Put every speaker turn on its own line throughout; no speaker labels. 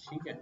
ठीक है।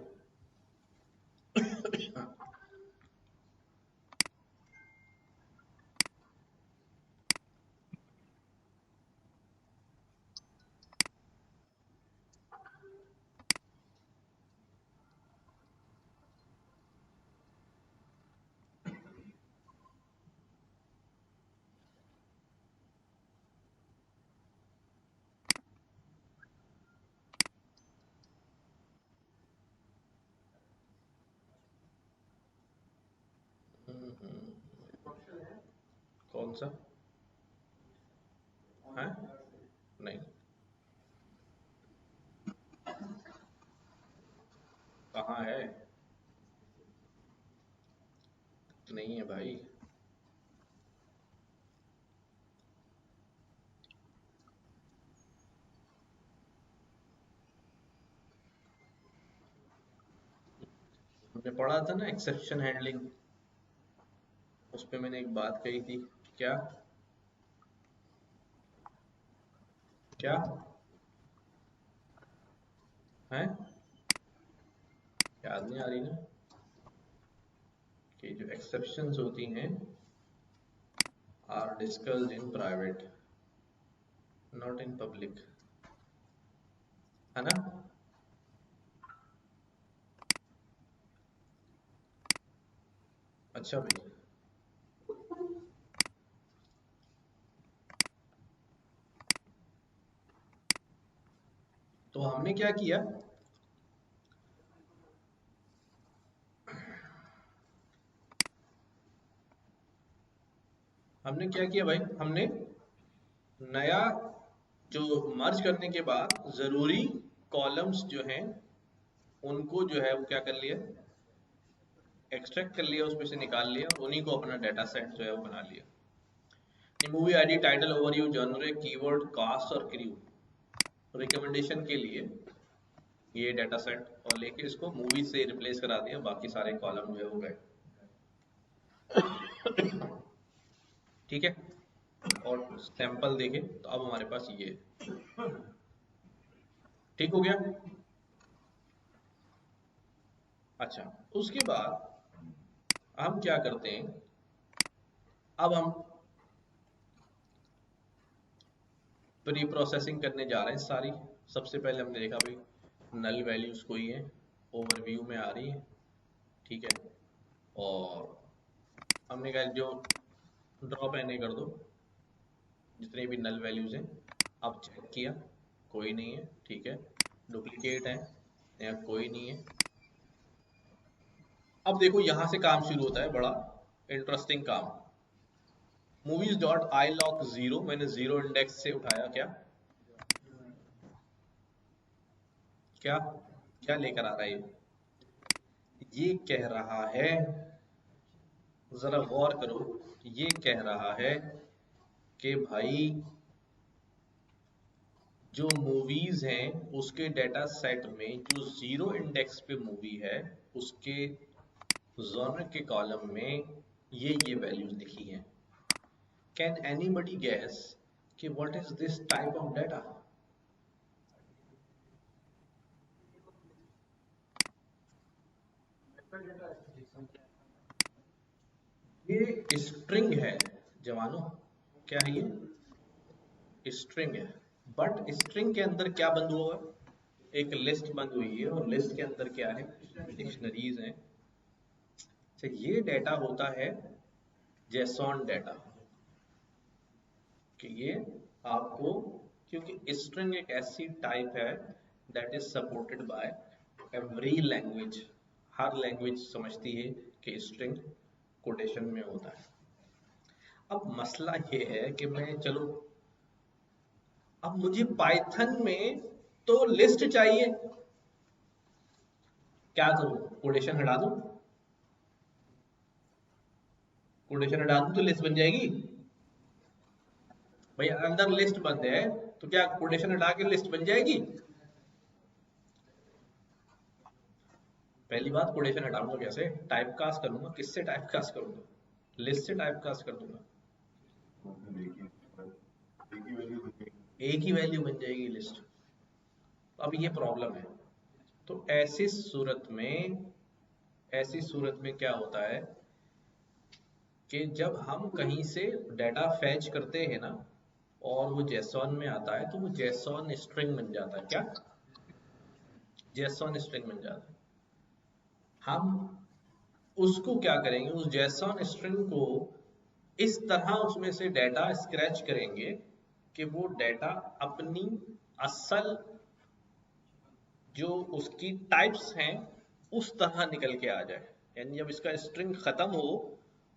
कौन सा है? नहीं, कहाँ है? नहीं है भाई। हमने पढ़ा था ना एक्सेप्शन हैंडलिंग, उस पे मैंने एक बात कही थी। क्या? क्या है? याद नहीं आ रही ना कि जो एक्सेप्शंस होती हैं are discussed in private not in public, है ना? अच्छा भाई। तो हमने क्या किया? हमने क्या किया भाई? हमने नया जो मर्ज करने के बाद जरूरी कॉलम्स जो हैं उनको जो है वो क्या कर लिया, एक्सट्रैक्ट कर लिया, उसमें से निकाल लिया और उन्हीं को अपना डाटा सेट जो है वो बना लिया। Movie ID, title, overview, genre, keyword, cast और क्रू रिकमेंडेशन के लिए ये डाटा सेट, और लेके इसको मूवी से रिप्लेस करा दिया, बाकी सारे कॉलम जो है वो गए। ठीक है। और सैंपल देखे तो अब हमारे पास ये ठीक हो गया। अच्छा, उसके बाद हम क्या करते हैं? अब हम प्री प्रोसेसिंग करने जा रहे हैं सारी। सबसे पहले हमने देखा भाई नल वैल्यूज कोई है, ओवरव्यू में आ रही है, ठीक है। और हमने कहा जो ड्रॉप एन ए कर दो जितने भी नल वैल्यूज हैं। अब चेक किया, कोई नहीं है, ठीक है। डुप्लीकेट है या कोई नहीं है। अब देखो यहां से काम शुरू होता है बड़ा इंटरेस्टिंग काम। Movies dot I lock zero, मैंने जीरो इंडेक्स से उठाया। क्या क्या क्या लेकर आ रहा है ये कह रहा है, जरा गौर करो, ये कह रहा है कि भाई जो मूवीज हैं उसके डाटा सेट में जो जीरो इंडेक्स पे मूवी है उसके जॉनर के कॉलम में ये वैल्यूज लिखी हैं। कैन एनीबडी गैस कि what is this type of data? ये स्ट्रिंग है जवानों। क्या है ये? स्ट्रिंग है। बट स्ट्रिंग के अंदर क्या बंद हुआ है? एक लिस्ट बंद हुई है, और लिस्ट के अंदर क्या है? डिक्शनरीज हैं। अच्छा, ये डाटा होता है जेसॉन डाटा, कि ये आपको, क्योंकि स्ट्रिंग एक ऐसी टाइप है that is supported by every language. Her language समझती है कि स्ट्रिंग कोटेशन में होता है। अब मसला ये है कि मैं चलो, अब मुझे पाइथन में तो लिस्ट चाहिए, क्या करूं? कोटेशन हटा दूं? कोटेशन हटा दूं तो लिस्ट बन जाएगी? भाई अंदर लिस्ट बंद है तो क्या कोटेशन हटा के लिस्ट बन जाएगी? पहली बात, कोटेशन हटाऊंगा कैसे? टाइप कास्ट करूंगा, किससे टाइप कास्ट करूंगा? लिस्ट से टाइप कास्ट कर दूंगा, एक ही वैल्यू बन जाएगी लिस्ट। अब ये प्रॉब्लम है। तो ऐसी सूरत में क्या होता है कि जब हम कहीं से डाटा फैच करते हैं ना और वो जेसॉन में आता है तो वो जेसॉन स्ट्रिंग बन जाता है। क्या? जेसॉन स्ट्रिंग बन जाता है। हम उसको क्या करेंगे, उस जेसॉन स्ट्रिंग को इस तरह उसमें से डाटा स्क्रैच करेंगे कि वो डाटा अपनी असल जो उसकी टाइप्स हैं उस तरह निकल के आ जाए। यानी जब इसका स्ट्रिंग खत्म हो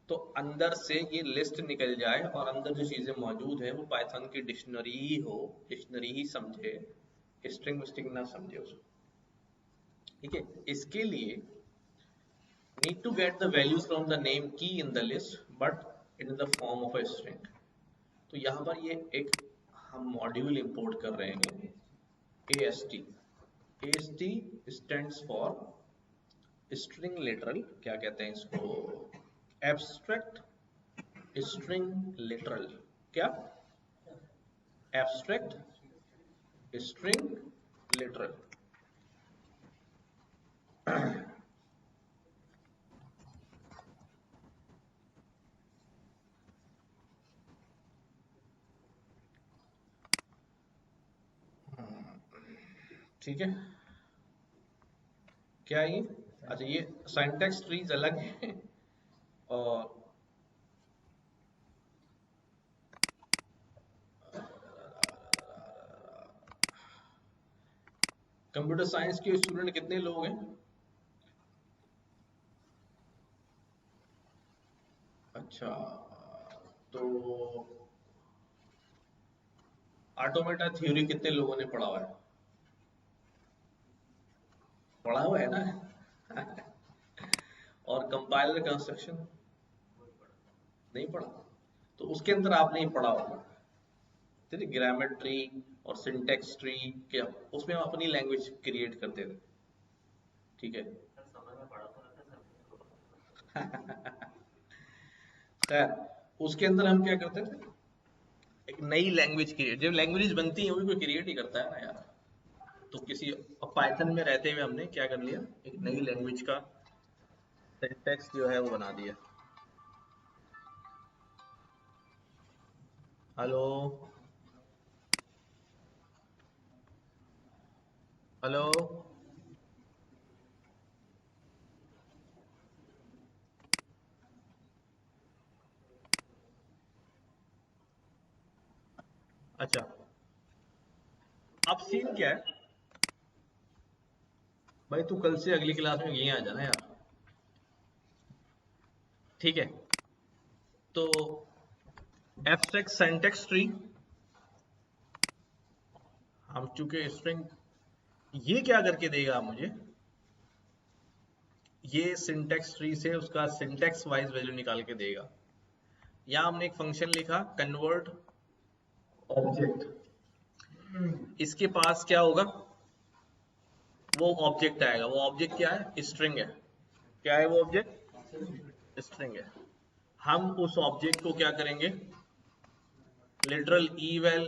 तो अंदर से ये लिस्ट निकल जाए और अंदर जो चीजें मौजूद है वो पाइथन की डिक्शनरी ही हो, डिक्शनरी ही समझे, स्ट्रिंग स्ट्रिंग ना समझे उसको। ठीक है, इसके लिए need to get the values from the name key in the list but in the form of a string। तो यहाँ पर ये एक हम मॉड्यूल इंपोर्ट कर रहे हैं AST। AST stands for string literal, क्या कहते हैं इसको, abstract string literal। क्या? abstract string literal। ठीक है, क्या ये, अच्छा ये सिंटैक्स ट्रीज अलग है और कंप्यूटर साइंस के स्टूडेंट कितने लोग हैं? अच्छा, तो ऑटोमेटा थ्योरी कितने लोगों ने पढ़ा हुआ है? पढ़ा हुआ है ना? और कंपाइलर कंस्ट्रक्शन नहीं पढ़ा? तो उसके अंदर आपने ये पढ़ा होगा, ठीक है, ग्रामर ट्री और सिंटेक्स ट्री के उसमें हम अपनी लैंग्वेज क्रिएट करते थे। ठीक है। खैर, उसके अंदर हम क्या करते थे, एक नई लैंग्वेज क्रिएट, जब लैंग्वेज बनती है वो भी कोई क्रिएट ही करता है ना यार। तो किसी पाइथन में रहते हुए हमने क्या कर लिया, एक नई लैंग्वेज का सिंटैक्स जो है वो बना दिया। हेलो, हेलो, अच्छा, अब सीन क्या है भाई, तू कल से अगली क्लास में यहीं आ जाना यार। ठीक है, तो एब्स्ट्रैक्ट सिंटैक्स ट्री, हम चूंकि स्ट्रिंग, ये क्या करके देगा मुझे, ये सिंटैक्स ट्री से उसका सिंटैक्स वाइज वैल्यू निकाल के देगा। यहाँ हमने एक फंक्शन लिखा कन्वर्ट ऑब्जेक्ट, इसके पास क्या होगा, वो ऑब्जेक्ट आएगा। वो ऑब्जेक्ट क्या है, स्ट्रिंग है। क्या है वो ऑब्जेक्ट, स्ट्रिंग है। हम उस ऑब्जेक्ट को क्या करेंगे, लिटरल eval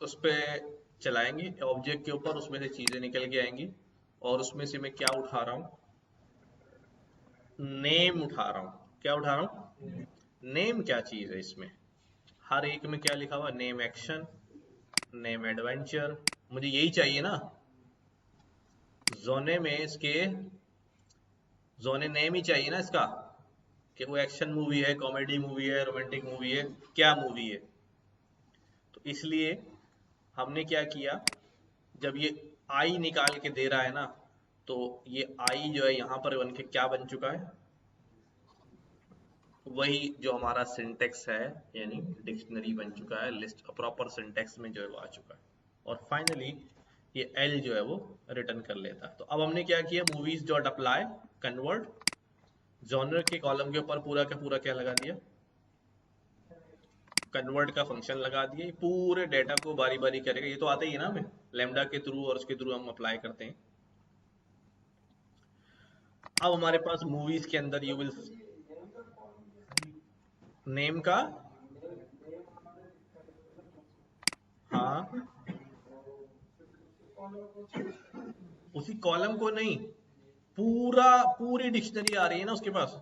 उस पर चलाएंगे ऑब्जेक्ट के ऊपर, उसमें से चीजें निकल के आएंगी और उसमें से मैं क्या उठा रहा हूँ, नेम उठा रहा हूँ। क्या उठा रहा हूँ, नेम। क्या चीज है इसमें, हर एक में क्या लिखा हुआ, नेम एक्शन, नेम एडवेंचर, मुझे यही चाहिए ना। जोने में इसके जोने नेम ही चाहिए ना इसका, कि वो एक्शन मूवी है, कॉमेडी मूवी है, रोमांटिक मूवी है, क्या मूवी है। तो इसलिए हमने क्या किया, जब ये आई निकाल के दे रहा है ना, तो ये आई जो है यहाँ पर बन के क्या बन चुका है, वही जो हमारा सिंटेक्स है, यानी डिक्शनरी बन चुका है, लिस्ट प्रॉपर सिंटेक्स में जो है वो आ चुका है। और फाइनली ये एल जो है वो रिटर्न कर लेता है। तो अब हमने क्या किया, movies dot apply convert, genre के कॉलम के ऊपर पूरा का पूरा क्या लगा दिया, कन्वर्ट का फंक्शन लगा दिया। ये पूरे डेटा को बारी बारी करेगा, ये तो आता ही है ना हमें, लैम्डा के थ्रू और उसके थ्रू हम अप्लाई करते हैं। अब हमारे पास मूवीज के अंदर यू विल नेम का, हाँ उसी कॉलम को नहीं, पूरी डिक्शनरी आ रही है ना उसके पास,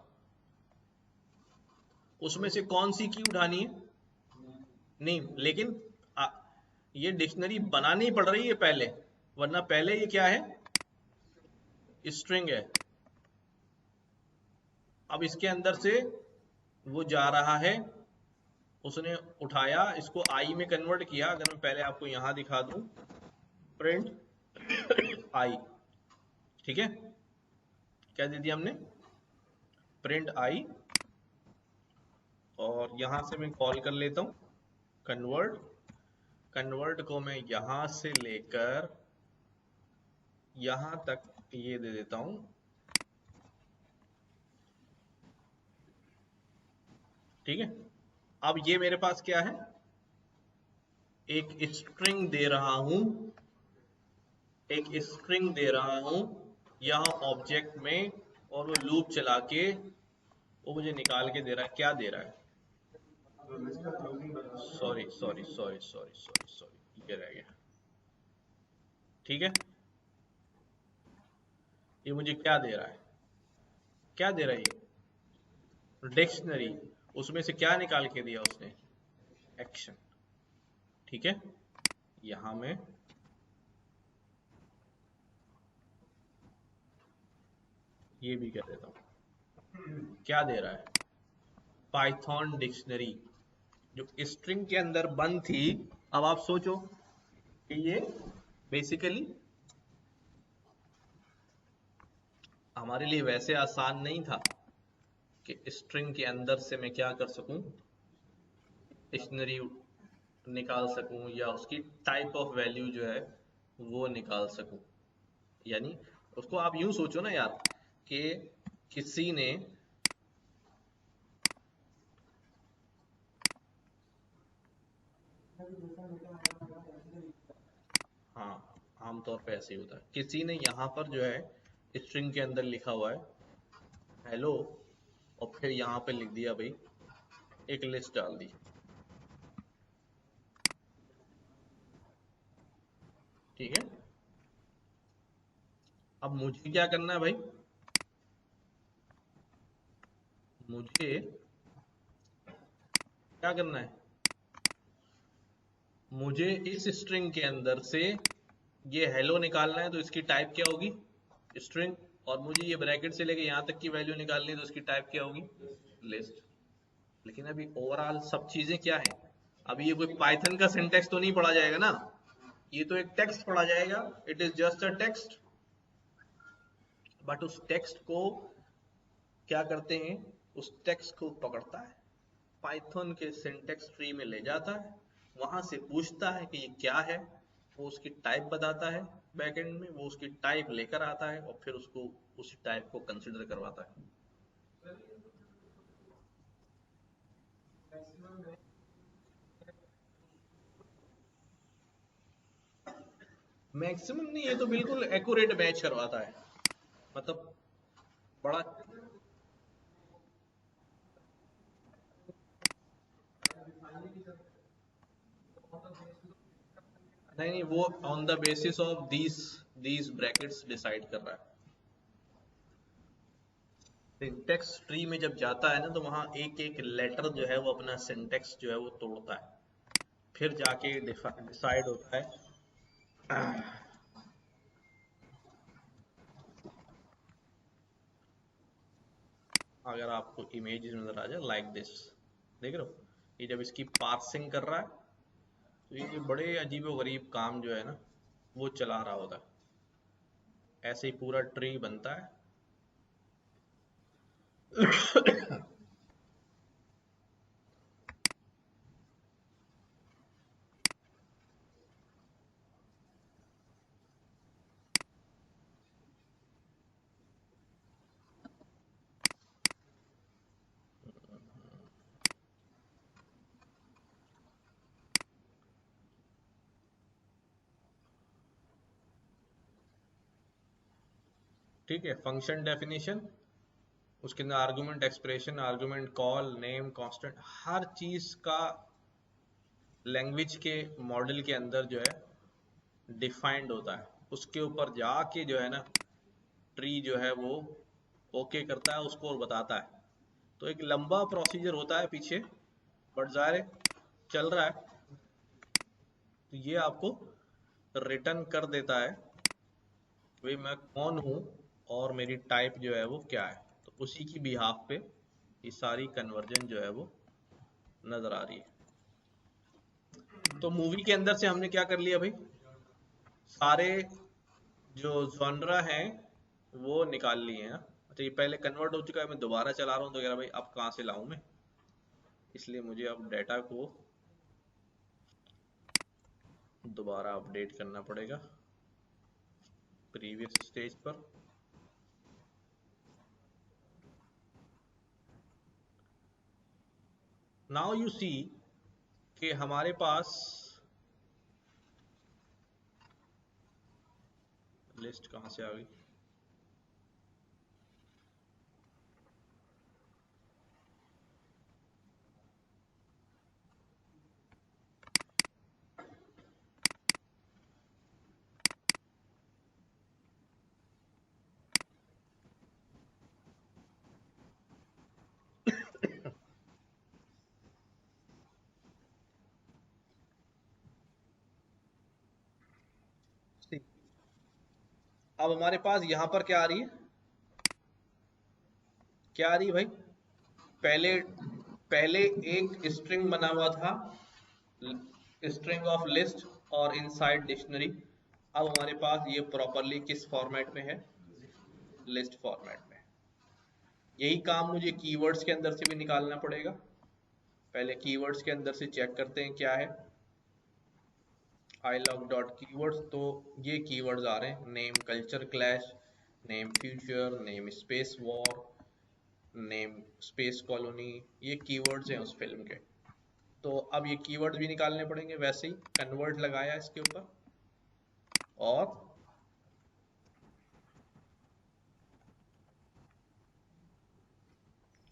उसमें से कौन सी की उठानी है? नहीं, लेकिन ये डिक्शनरी बनानी पड़ रही है पहले, वरना पहले ये क्या है? स्ट्रिंग है। अब इसके अंदर से वो जा रहा है, उसने उठाया, इसको आई में कन्वर्ट किया। अगर मैं पहले आपको यहां दिखा दूं, प्रिंट आई, ठीक है, क्या दे दिया हमने? Print I. और यहां से मैं कॉल कर लेता हूं कन्वर्ट। कन्वर्ट को मैं यहां से लेकर यहां तक ये दे देता हूं, ठीक है। अब ये मेरे पास क्या है? एक स्ट्रिंग दे रहा हूं, एक स्ट्रिंग दे रहा हूं यहां ऑब्जेक्ट में, और वो लूप चला के वो मुझे निकाल के दे रहा है। क्या दे रहा है? Sorry sorry sorry sorry sorry sorry, ये रह गया, ठीक है। ये मुझे क्या दे रहा है? क्या दे रहा है ये? डिक्शनरी। उसमें से क्या निकाल के दिया उसने? एक्शन, ठीक है। यहां में ये भी कह देता हूं, क्या दे रहा है? पाइथन डिक्शनरी, जो स्ट्रिंग के अंदर बंद थी। अब आप सोचो कि ये बेसिकली हमारे लिए वैसे आसान नहीं था कि स्ट्रिंग के अंदर से मैं क्या कर सकूं? डिक्शनरी निकाल सकूं, या उसकी टाइप ऑफ वैल्यू जो है वो निकाल सकूं। यानी उसको आप यूं सोचो ना यार, कि किसी ने हाँ, आमतौर पे ऐसे ही होता है। किसी ने यहाँ पर जो है स्ट्रिंग के अंदर लिखा हुआ है हेलो, और फिर यहाँ पे लिख दिया भाई, एक लिस्ट डाल दी, ठीक है। अब मुझे क्या करना है भाई? मुझे क्या करना है? मुझे इस स्ट्रिंग के अंदर से ये हेलो निकालना है, तो इसकी टाइप क्या होगी? स्ट्रिंग। और मुझे ये ब्रैकेट से लेके यहाँ तक की वैल्यू निकालनी है, तो इसकी टाइप क्या होगी? लिस्ट। लेकिन अभी ओवरऑल सब चीजें क्या है? अभी ये कोई पाइथन का सिंटेक्स तो नहीं पढ़ा जाएगा ना, ये तो एक टेक्स्ट पढ़ा जाएगा। It is just a text. But उस टेक्स्ट को क्या करते हैं? उस टेक्स्ट को पकड़ता है, पाइथन के सिंटेक्स ट्री में ले जाता है, वहां से पूछता है कि ये क्या है, वो उसकी टाइप बताता है, बैकएंड में वो उसकी टाइप लेकर आता है, और फिर उसको उस टाइप को कंसिडर करवाता है। मैक्सिमम नहीं, ये तो बिल्कुल एक्यूरेट मैच करवाता है, मतलब बड़ा। नहीं नहीं, वो on the basis of these brackets decide कर रहा है। सिंटेक्स ट्री में जब जाता है ना, तो वहां एक एक लेटर जो है वो अपना सिंटेक्स जो है वो तोड़ता है, फिर जाके डिसाइड होता है। अगर आपको इमेजेस नजर आ जाए लाइक दिस, देख रहे हो, ये जब इसकी पार्सिंग कर रहा है, तो ये बड़े अजीबो गरीब काम जो है ना वो चला रहा होता है। ऐसे ही पूरा ट्री बनता है। ठीक है, फंक्शन डेफिनेशन, उसके अंदर argument expression, argument call, name, constant, हर चीज का लैंग्वेज के मॉडल के अंदर जो है डिफाइंड होता है, उसके ऊपर जाके जो है ना ट्री जो है वो ओके करता है उसको और बताता है। तो एक लंबा प्रोसीजर होता है पीछे, बट ज़ाहिर है चल रहा है। तो ये आपको रिटर्न कर देता है भाई मैं कौन हूँ और मेरी टाइप जो है वो क्या है। तो उसी की बिहाफ पे ये सारी कन्वर्जन जो है वो नजर आ रही है। तो मूवी के अंदर से हमने क्या कर लिया भाई, सारे जो जॉनरा हैं वो निकाल लिए हैं। अच्छा ये पहले कन्वर्ट हो चुका है, मैं दोबारा चला रहा हूँ तो कह रहा भाई अब कहाँ से लाऊं मैं, इसलिए मुझे अब डेटा को दोबारा अपडेट करना पड़ेगा प्रीवियस स्टेज पर। नाउ यू सी कि हमारे पास लिस्ट कहाँ से आ गई। अब हमारे पास यहाँ पर क्या आ रही है, क्या आ रही है भाई, पहले पहले एक स्ट्रिंग बना हुआ था, स्ट्रिंग ऑफ लिस्ट और इनसाइड डिक्शनरी। अब हमारे पास ये प्रॉपरली किस फॉर्मेट में है, लिस्ट फॉर्मेट में। यही काम मुझे कीवर्ड्स के अंदर से भी निकालना पड़ेगा। पहले कीवर्ड्स के अंदर से चेक करते हैं क्या है, ilog डॉट कीवर्ड्स। तो ये कीवर्ड्स आ रहे हैं, name culture clash, name future, name space war, name space colony, ये कीवर्ड्स हैं उस फिल्म के। तो अब ये कीवर्ड्स भी निकालने पड़ेंगे। वैसे ही कन्वर्ट लगाया इसके ऊपर और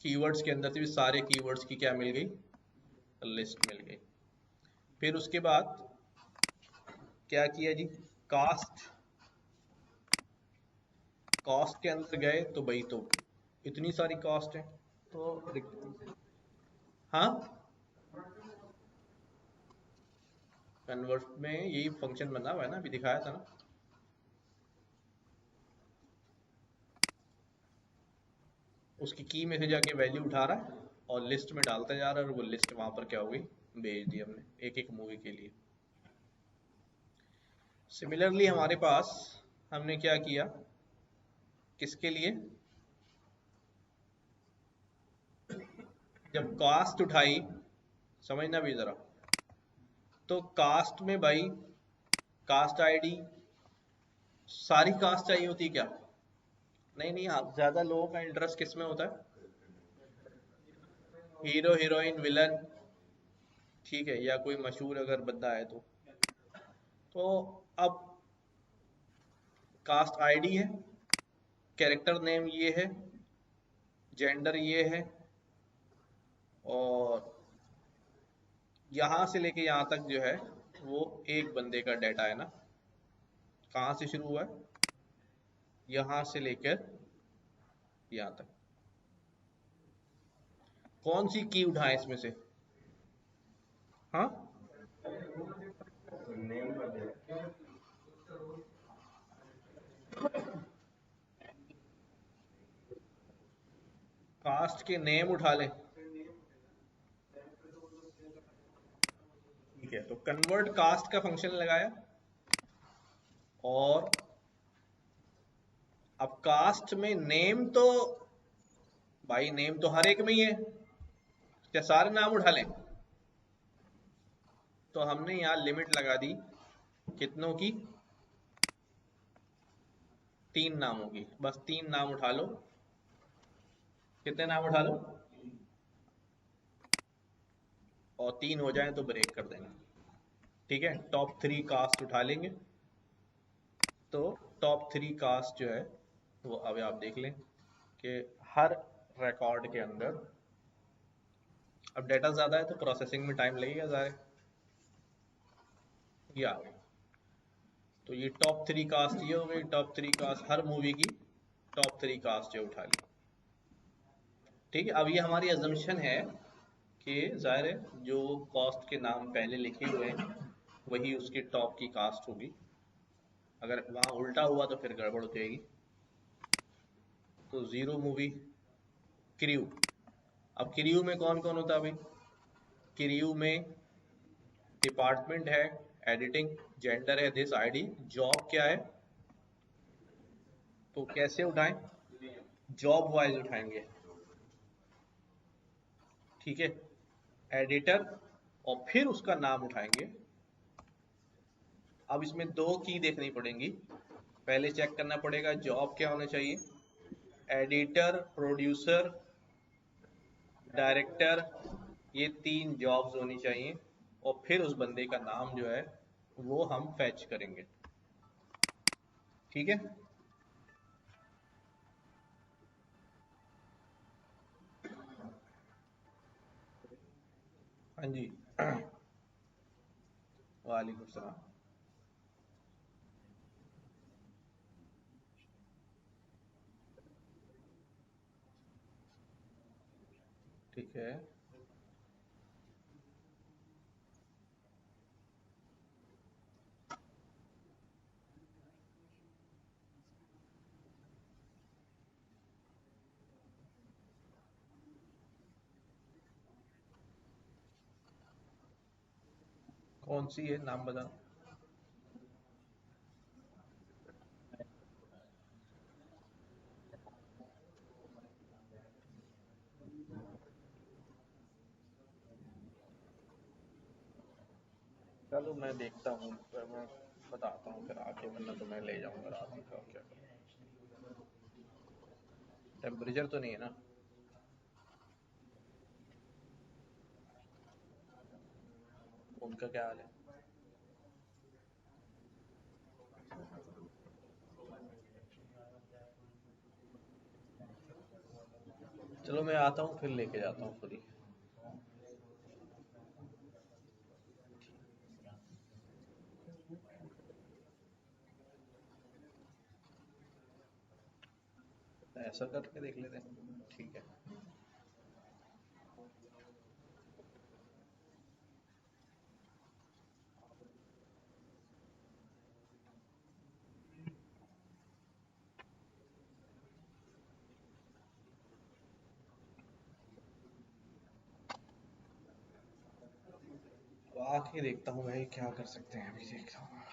कीवर्ड्स के अंदर से भी सारे कीवर्ड्स की क्या मिल गई, लिस्ट मिल गई। फिर उसके बाद क्या किया जी, कास्ट, कॉस्ट के अंदर गए तो भाई तो इतनी सारी कॉस्ट है तो हाँ कन्वर्ट में यही फंक्शन बना हुआ है ना, अभी दिखाया था ना। उसकी की में से जाके वैल्यू उठा रहा है और लिस्ट में डालता जा रहा है, और वो लिस्ट वहां पर क्या हो गई, भेज दी हमने एक एक मूवी के लिए। सिमिलरली हमारे पास हमने क्या किया, किसके लिए, जब कास्ट उठाई, समझना भी जरा, तो कास्ट में भाई कास्ट आईडी, सारी कास्ट चाहिए होती क्या, नहीं नहीं, आप ज्यादा लोगों का इंटरेस्ट किस में होता है, हीरो हीरोइन विलन, ठीक है, या कोई मशहूर अगर बंदा है तो अब कास्ट आईडी है, कैरेक्टर नेम ये है, जेंडर ये है, और यहां से लेके यहां तक जो है वो एक बंदे का डाटा है ना। कहां से शुरू हुआ है, यहां से लेकर यहां तक। कौन सी की उठाए इसमें से, हाँ कास्ट के नेम उठा लें, ठीक है। तो कन्वर्ट कास्ट का फंक्शन लगाया, और अब कास्ट में नेम तो भाई नेम तो हर एक में ही है, क्या सारे नाम उठा लें, तो हमने यहाँ लिमिट लगा दी कितनों की, 3 नामों की। बस 3 नाम उठा लो, कितने नाम उठा लो, और 3 हो जाए तो ब्रेक कर देना, ठीक है। टॉप 3 कास्ट उठा लेंगे, तो टॉप 3 कास्ट जो है वो अब आप देख लें कि हर रिकॉर्ड के अंदर, अब डेटा ज़्यादा है तो प्रोसेसिंग में टाइम लगेगा ज़्यादा, या तो ये टॉप 3 कास्ट ये हो गई, टॉप 3 कास्ट, हर मूवी की टॉप 3 कास्ट जो उठा ली। ठीक है, अब ये हमारी अजम्पशन है कि जाहिर है जो कास्ट के नाम पहले लिखे हुए हैं वही उसकी टॉप की कास्ट होगी। अगर वहां उल्टा हुआ तो फिर गड़बड़ हो जाएगी। तो जीरो मूवी क्रू। अब क्रू में कौन कौन होता है भाई? क्रू में डिपार्टमेंट है, एडिटिंग, जेंडर है दिस, आईडी, जॉब क्या है। तो कैसे उठाएं? जॉब वाइज उठाएंगे। ठीक है, एडिटर और फिर उसका नाम उठाएंगे। अब इसमें दो की देखनी पड़ेंगी। पहले चेक करना पड़ेगा जॉब क्या होना चाहिए, एडिटर, प्रोड्यूसर, डायरेक्टर, ये 3 जॉब्स होनी चाहिए। और फिर उस बंदे का नाम जो है वो हम फैच करेंगे। ठीक है, हाँ जी। वालेकुम सलाम। ठीक है, कौन सी है नाम बता। चलो मैं देखता हूँ, फिर मैं बताता हूँ फिर आके, वरना तो मैं ले जाऊंगा रात में का क्या करूँ। टेम्परेचर तो नहीं है ना? उनका क्या हाल है? चलो मैं आता हूँ फिर लेके जाता हूँ खुद ही। ऐसा करके देख लेते हैं, ठीक है। तो आके देखता हूँ भाई क्या कर सकते हैं, अभी देखता हूँ।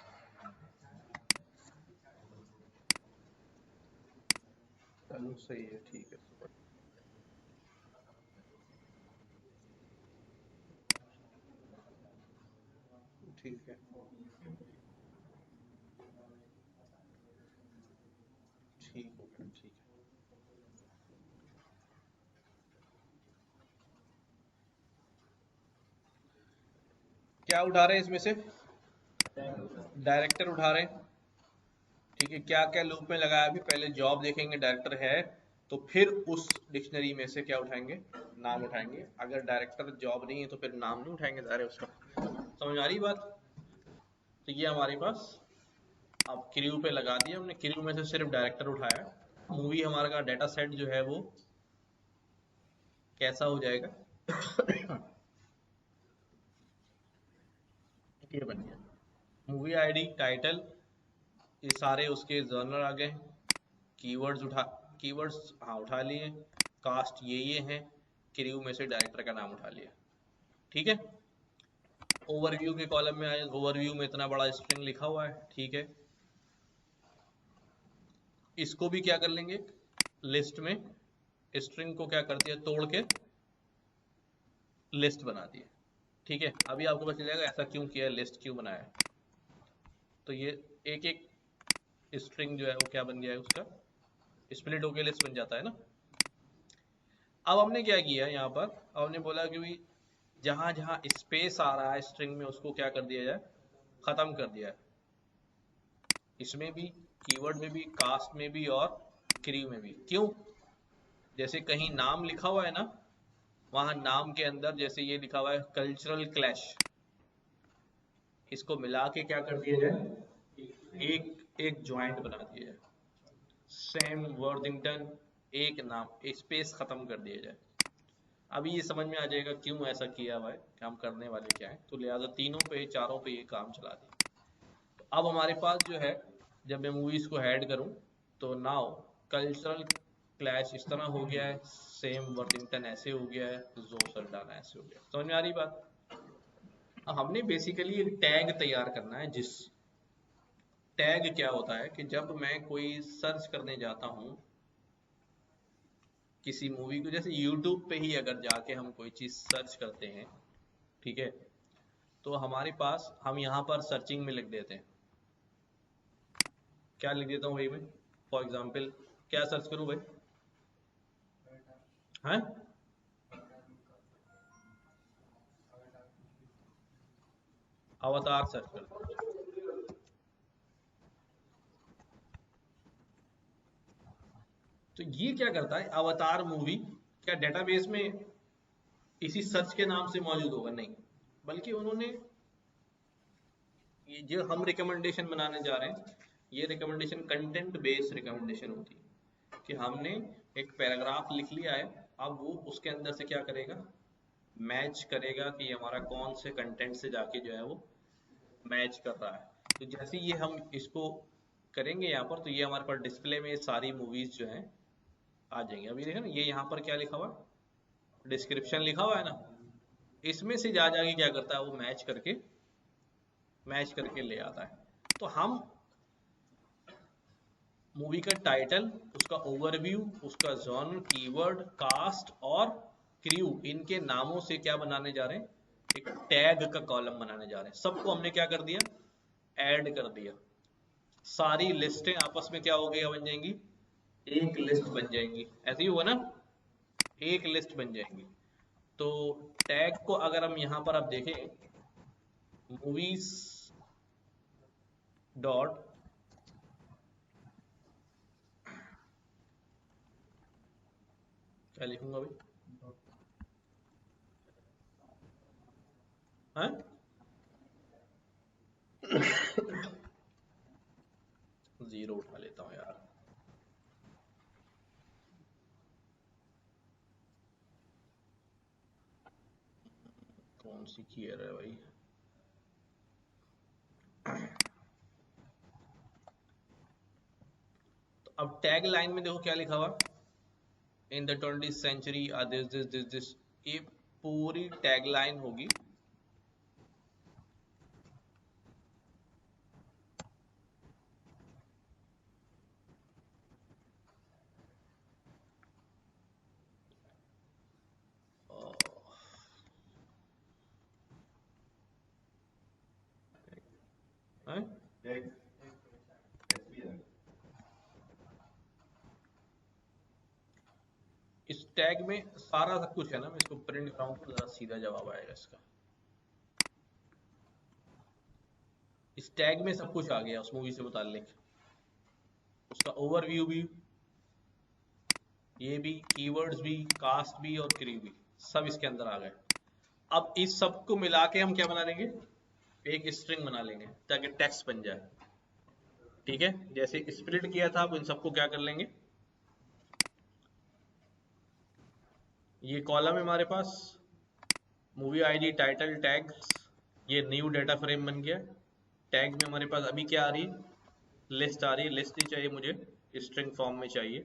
चलो सही है, ठीक है, सुपर। ठीक है, ठीक हो गया, ठीक है। क्या उठा रहे हैं इसमें से? डायरेक्टर उठा रहे हैं। ठीक है, क्या क्या लूप में लगाया? अभी पहले जॉब देखेंगे, डायरेक्टर है तो फिर उस डिक्शनरी में से क्या उठाएंगे? नाम उठाएंगे। अगर डायरेक्टर जॉब नहीं है तो फिर नाम नहीं उठाएंगे, सारे उसका। समझ आ रही बात? तो ये हमारे पास अब क्रू पे लगा दिया हमने, क्रू में से सिर्फ डायरेक्टर उठाया। मूवी हमारा का डाटा सेट जो है वो कैसा हो जाएगा? ये बन गया मूवी आईडी, टाइटल, ये सारे उसके जर्नल आ गए। कीवर्ड्स उठा, कीवर्ड्स हाँ उठा लिए। कास्ट ये हैं। क्रू में से डायरेक्टर का नाम उठा लिया। ठीक है, ओवरव्यू के कॉलम में आए, ओवरव्यू में इतना बड़ा स्ट्रिंग लिखा हुआ है। ठीक है, इसको भी क्या कर लेंगे, लिस्ट में स्ट्रिंग को क्या कर दिया, तोड़ के लिस्ट बना दिया। ठीक है, अभी आपको पता चल जाएगा ऐसा क्यों किया, लिस्ट क्यों बनाया। तो ये एक एक स्ट्रिंग जो है वो क्या बन गया है, उसका स्प्लिट होके लिस्ट बन जाता है ना। अब हमने क्या किया यहाँ पर, अब हमने बोला कि भाई जहां जहां स्पेस आ रहा है स्ट्रिंग में उसको क्या कर दिया जाए, खत्म कर दिया है। इसमें भी, कीवर्ड में भी, कास्ट में भी और क्री में भी। क्यों? जैसे कहीं नाम लिखा हुआ है ना, वहां नाम के अंदर जैसे ये लिखा हुआ है कल्चरल क्लैश, इसको मिला के क्या कर दिया जाए, एक ज्वाइंट बना दिया जाए, सैम वर्थिंगटन, एक नाम, स्पेस खत्म कर दिया जाए। अभी ये समझ में आ जाएगा क्यों ऐसा किया हुआ है, कि हम करने वाले क्या है। तो लिहाजा तीनों पे चारों पे ये काम चला दिया। तो अब हमारे पास जो है, जब मैं मूवीज को ऐड करूं तो नाउ कल्चरल क्लैश इस तरह हो गया है, सेम वर्थिंगटन ऐसे हो गया है, जो सल्टाना ऐसे हो गया। समझ में आ रही बात? अब हमने बेसिकली एक टैग तैयार करना है। जिस टैग क्या होता है कि जब मैं कोई सर्च करने जाता हूं किसी मूवी को, जैसे यूट्यूब पे ही अगर जाके हम कोई चीज सर्च करते हैं, ठीक है, तो हमारे पास हम यहाँ पर सर्चिंग में लिख देते हैं, क्या लिख देता हूँ भाई मैं, फॉर एग्जाम्पल क्या सर्च करूँ भाई, हैं, अवतार सर्च करता हूँ। तो ये क्या करता है, अवतार मूवी क्या डेटाबेस में इसी सर्च के नाम से मौजूद होगा? नहीं, बल्कि उन्होंने ये जो हम रिकमेंडेशन बनाने जा रहे हैं, ये रिकमेंडेशन कंटेंट बेस्ड रिकमेंडेशन होती है, कि हमने एक पैराग्राफ लिख लिया है, अब वो उसके अंदर से क्या करेगा, मैच करेगा कि हमारा कौन से कंटेंट से जाके जो है वो मैच कर रहा है। तो जैसे ये हम इसको करेंगे यहाँ पर, तो ये हमारे पास डिस्प्ले में सारी मूवीज जो हैं आ जाएंगी। अभी देखो ना, ये यहाँ पर क्या लिखा हुआ, डिस्क्रिप्शन लिखा हुआ है ना, इसमें से जा जाके क्या करता है वो मैच करके ले आता है। तो हम मूवी का टाइटल, उसका ओवरव्यू, उसका जॉनर, कीवर्ड, कास्ट और क्रू, इनके नामों से क्या बनाने जा रहे हैं, एक टैग का कॉलम बनाने जा रहे हैं। सबको हमने क्या कर दिया, ऐड कर दिया। सारी लिस्टें आपस में क्या हो गई, बन जाएंगी, एक लिस्ट बन जाएंगी। ऐसे ही हुआ ना, एक लिस्ट बन जाएंगी। तो टैग को अगर हम यहां पर आप देखें, मूवीज डॉट क्या लिखूंगा भाई, हाँ, जीरो उठा लेता हूँ यार, कौन सी की है भाई। तो अब टैग लाइन में देखो क्या लिखा हुआ, in the 20th century this this this this, ये पूरी टैग लाइन होगी। हैं? इस टैग में सारा सब कुछ है ना, मैं इसको प्रिंट कराऊं तो जरा सीधा जवाब आएगा इसका। इस टैग में सब कुछ आ गया उस मूवी से मुतालिक, उसका ओवरव्यू भी, ये भी, कीवर्ड्स भी, कास्ट भी और क्रू भी, सब इसके अंदर आ गए। अब इस सब को मिला के हम क्या बना लेंगे, एक स्ट्रिंग बना लेंगे ताकि टेक्स्ट बन जाए। ठीक है, जैसे स्प्लिट किया था, अब इन सबको क्या कर लेंगे, ये कॉलम है हमारे पास, मूवी आईडी, टाइटल, टैग्स, ये न्यू डाटा फ्रेम बन गया। टैग में हमारे पास अभी क्या आ रही है, लिस्ट आ रही है। लिस्ट नहीं चाहिए मुझे, स्ट्रिंग फॉर्म में चाहिए।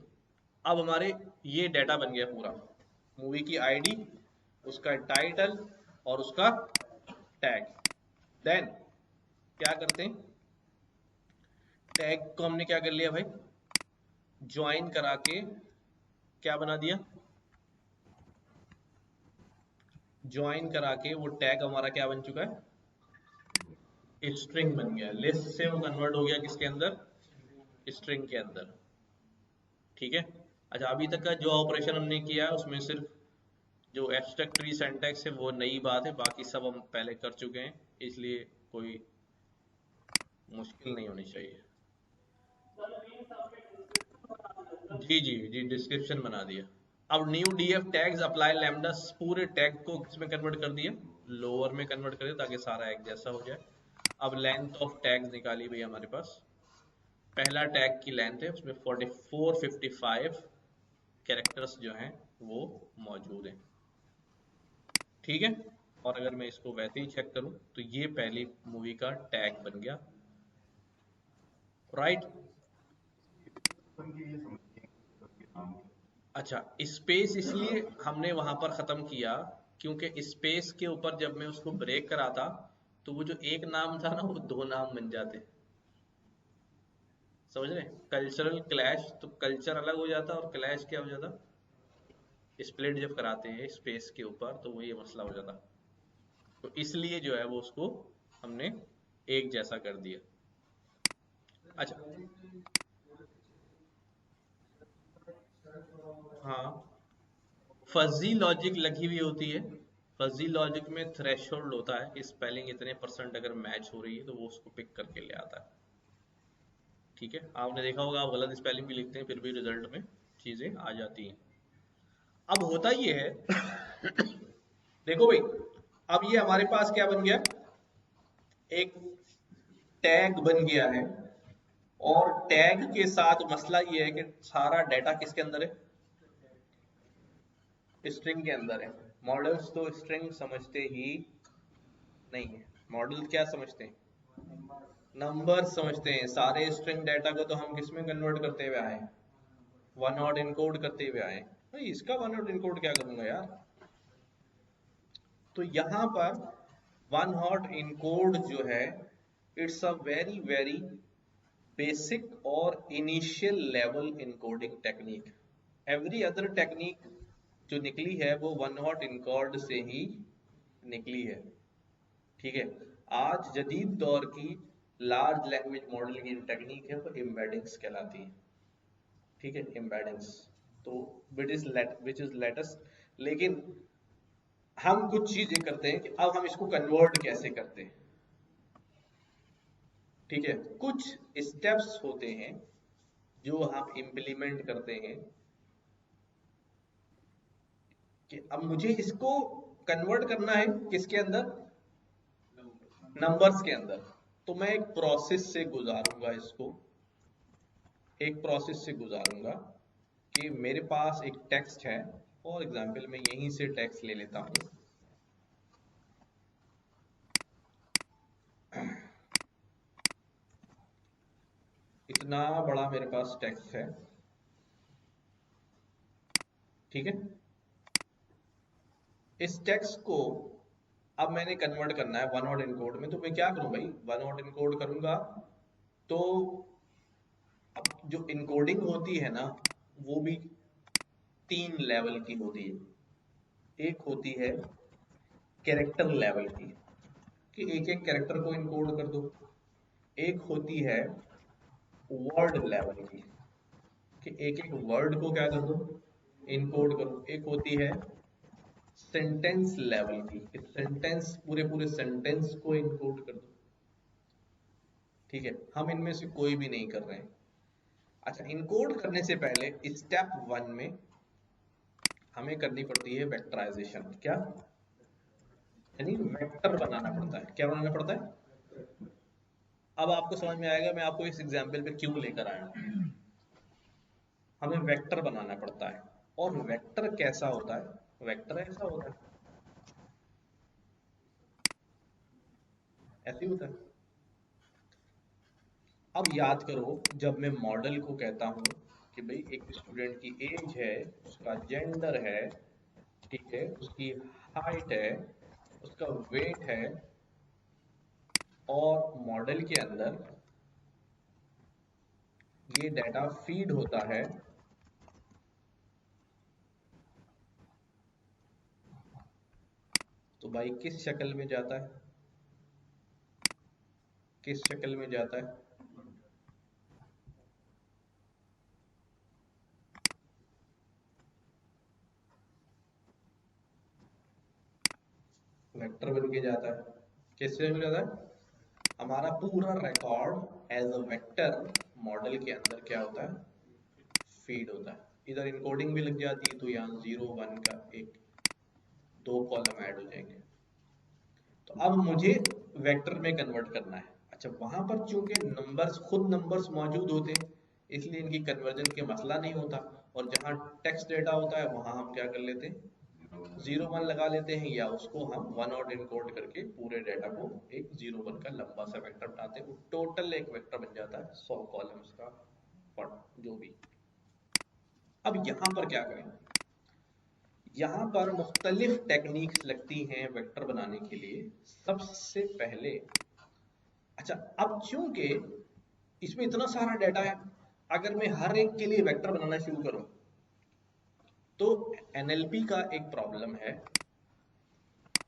अब हमारे ये डाटा बन गया पूरा, मूवी की आईडी, उसका टाइटल और उसका टैग। देन क्या करते हैं, टैग को हमने क्या कर लिया भाई, ज्वाइन करा के क्या बना दिया, ज्वाइन करा के वो टैग हमारा क्या बन चुका है, स्ट्रिंग बन गया। लिस्ट से वो कन्वर्ट हो गया किसके अंदर, स्ट्रिंग के अंदर। ठीक है। अच्छा, अभी तक का जो ऑपरेशन हमने किया है उसमें सिर्फ जो एब्स्ट्रैक्ट ट्री सिंटैक्स है वो नई बात है, बाकी सब हम पहले कर चुके हैं, इसलिए कोई मुश्किल नहीं होनी चाहिए। जी जी जी, डिस्क्रिप्शन बना दिया। अब new DF tags apply lambda, पूरे टैग को किसमें कन्वर्ट कर दिया, लोअर में कन्वर्ट कर दिया ताकि सारा एक जैसा हो जाए। अब लेंथ ऑफ टैग्स निकाली भाई हमारे पास, पहला टैग की लेंथ है उसमें 4455 कैरेक्टर्स जो हैं वो मौजूद हैं, ठीक है। और अगर मैं इसको वैसे ही चेक करूं तो ये पहली मूवी का टैग बन गया, राइट। अच्छा, स्पेस इसलिए हमने वहां पर खत्म किया क्योंकि स्पेस के ऊपर जब मैं उसको ब्रेक करा था तो वो जो एक नाम था ना वो दो नाम बन जाते, समझ रहे। कल्चरल क्लैश, तो कल्चर अलग हो जाता और क्लैश क्या हो जाता, स्प्लिट जब कराते हैं स्पेस के ऊपर तो वो ये मसला हो जाता। तो इसलिए जो है वो उसको हमने एक जैसा कर दिया। अच्छा, हाँ, फजी लॉजिक लगी हुई होती है। फजी लॉजिक में थ्रेशोल्ड होता है कि स्पेलिंग इतने परसेंट अगर मैच हो रही है तो वो उसको पिक करके ले आता है, ठीक है। आपने देखा होगा आप गलत स्पेलिंग भी लिखते हैं फिर भी रिजल्ट में चीजें आ जाती हैं। अब होता ये है देखो भाई, अब ये हमारे पास क्या बन गया, एक टैग बन गया है। और टैग के साथ मसला ये है कि सारा डाटा किसके अंदर है, स्ट्रिंग के अंदर है। मॉडल्स तो स्ट्रिंग समझते ही नहीं है। मॉडल क्या समझते हैं, नंबर समझते हैं। सारे स्ट्रिंग डाटा को तो हम किस में कन्वर्ट करते हुए आए, वन हॉट इनकोड करते हुए आए। भाई इसका वन हॉट इनकोड क्या करूंगा यार। तो यहां पर वन हॉट इनकोड जो है, it's a very very basic और initial level encoding technique. Every other technique जो निकली है वो वन हॉट इनकोड से ही निकली है, ठीक है। आज जदीद दौर की लार्ज लैंग्वेज मॉडल की जो टेक्निक है वो एम्बेडिंग्स कहलाती है, ठीक है, एम्बेडिंग्स। तो विच इज लेटेस्ट। लेकिन हम कुछ चीजें करते हैं कि अब हम इसको कन्वर्ट कैसे करते हैं, ठीक है। कुछ स्टेप्स होते हैं जो हम इम्प्लीमेंट करते हैं कि अब मुझे इसको कन्वर्ट करना है किसके अंदर, नंबर्स के अंदर। तो मैं एक प्रोसेस से गुजारूंगा इसको, एक प्रोसेस से गुजारूंगा कि मेरे पास एक टेक्स्ट है। फॉर एग्जाम्पल मैं यहीं से टेक्स्ट ले लेता हूं, इतना बड़ा मेरे पास टेक्स्ट है, ठीक है। इस टेक्स्ट को अब मैंने कन्वर्ट करना है वन हॉट इनकोड में। तो मैं क्या करूं भाई, वन हॉट इनकोड करूंगा तो अब जो इनकोडिंग होती है ना वो भी तीन लेवल की होती है। एक होती है कैरेक्टर लेवल की, कि एक एक कैरेक्टर को इनकोड कर दो। एक होती है वर्ड लेवल की, कि एक एक वर्ड को क्या कर दो, इनकोड करो। एक होती है सेंटेंस लेवल की, कि सेंटेंस पूरे पूरे सेंटेंस को इनकोड कर दो, ठीक है। हम इनमें से कोई भी नहीं कर रहे हैं। अच्छा, इनकोड करने से पहले स्टेप वन में हमें करनी पड़ती है वेक्टराइजेशन। क्या, यानी वेक्टर बनाना पड़ता है। क्या बनाना पड़ता है, अब आपको समझ में आएगा मैं आपको इस एग्जाम्पल पे क्यों लेकर आया हूं। हमें वेक्टर बनाना पड़ता है। और वेक्टर कैसा होता है, वेक्टर ऐसा होता है, ऐसे ही होता है। अब याद करो, जब मैं मॉडल को कहता हूं कि भाई एक स्टूडेंट की एज है, उसका जेंडर है, ठीक है, उसकी हाइट है, उसका वेट है, और मॉडल के अंदर ये डाटा फीड होता है, तो भाई किस शक्ल में जाता है, किस शक्ल में जाता है, वेक्टर बन के जाता है। किससे हो जाता है, हमारा पूरा record as a vector model के अंदर क्या होता है, फीड होता है। इधर इनकोडिंग भी लग जाती है तो यहाँ 0 1 का एक दो कॉलम ऐड हो जाएंगे। तो अब मुझे वेक्टर में कन्वर्ट करना है। अच्छा, वहां पर चूंकि खुद नंबर्स मौजूद होते हैं इसलिए इनकी कन्वर्जन के मसला नहीं होता, और जहाँ टेक्स्ट डेटा होता है वहां हम क्या कर लेते हैं, 0 1 लगा लेते हैं, या उसको हम 1 और इनकोड करके पूरे डेटा को एक 0 1 का लंबा सा वेक्टर बनाते हैं। वो टोटल एक वेक्टर बन जाता है 100 कॉलम्स का, और जो भी। अब यहाँ पर क्या करें, यहाँ पर मुख्तलिफ टेक्निक्स लगती हैं वेक्टर बनाने के लिए। सबसे पहले, अच्छा अब चूंकि इसमें इतना सारा डाटा है, अगर मैं हर एक के लिए वेक्टर बनाना शुरू करूं तो एनएलपी का एक प्रॉब्लम है,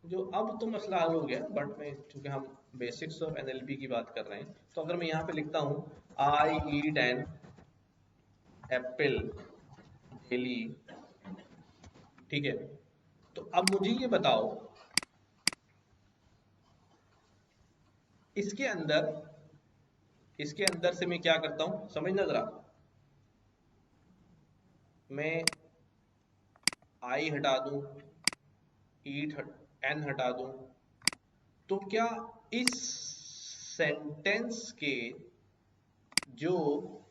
जो अब तो मसला हल हो गया, बट मैं चूंकि हम बेसिक्स ऑफ एनएलपी की बात कर रहे हैं, तो अगर मैं यहाँ पे लिखता हूं आई ईट एन एप्पल डेली, ठीक है, तो अब मुझे ये बताओ इसके अंदर से मैं क्या करता हूं, समझना जरा। मैं आई हटा दूं, ईट एन हटा दूं, तो क्या इस सेंटेंस के जो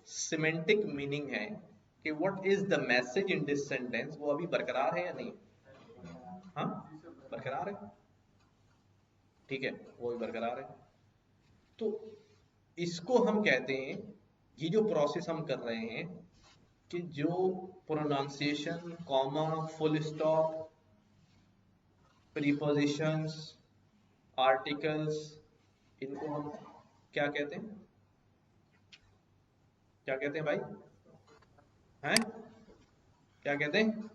सिमेंटिक मीनिंग है कि what is the message in this sentence, वो अभी बरकरार है या नहीं? हाँ, बरकरार है, ठीक है, वो भी बरकरार है। तो इसको हम कहते हैं, ये जो प्रोसेस हम कर रहे हैं कि जो pronunciation, comma, full stop, prepositions, articles, इनको हम क्या कहते हैं, क्या कहते हैं भाई, हैं क्या कहते हैं,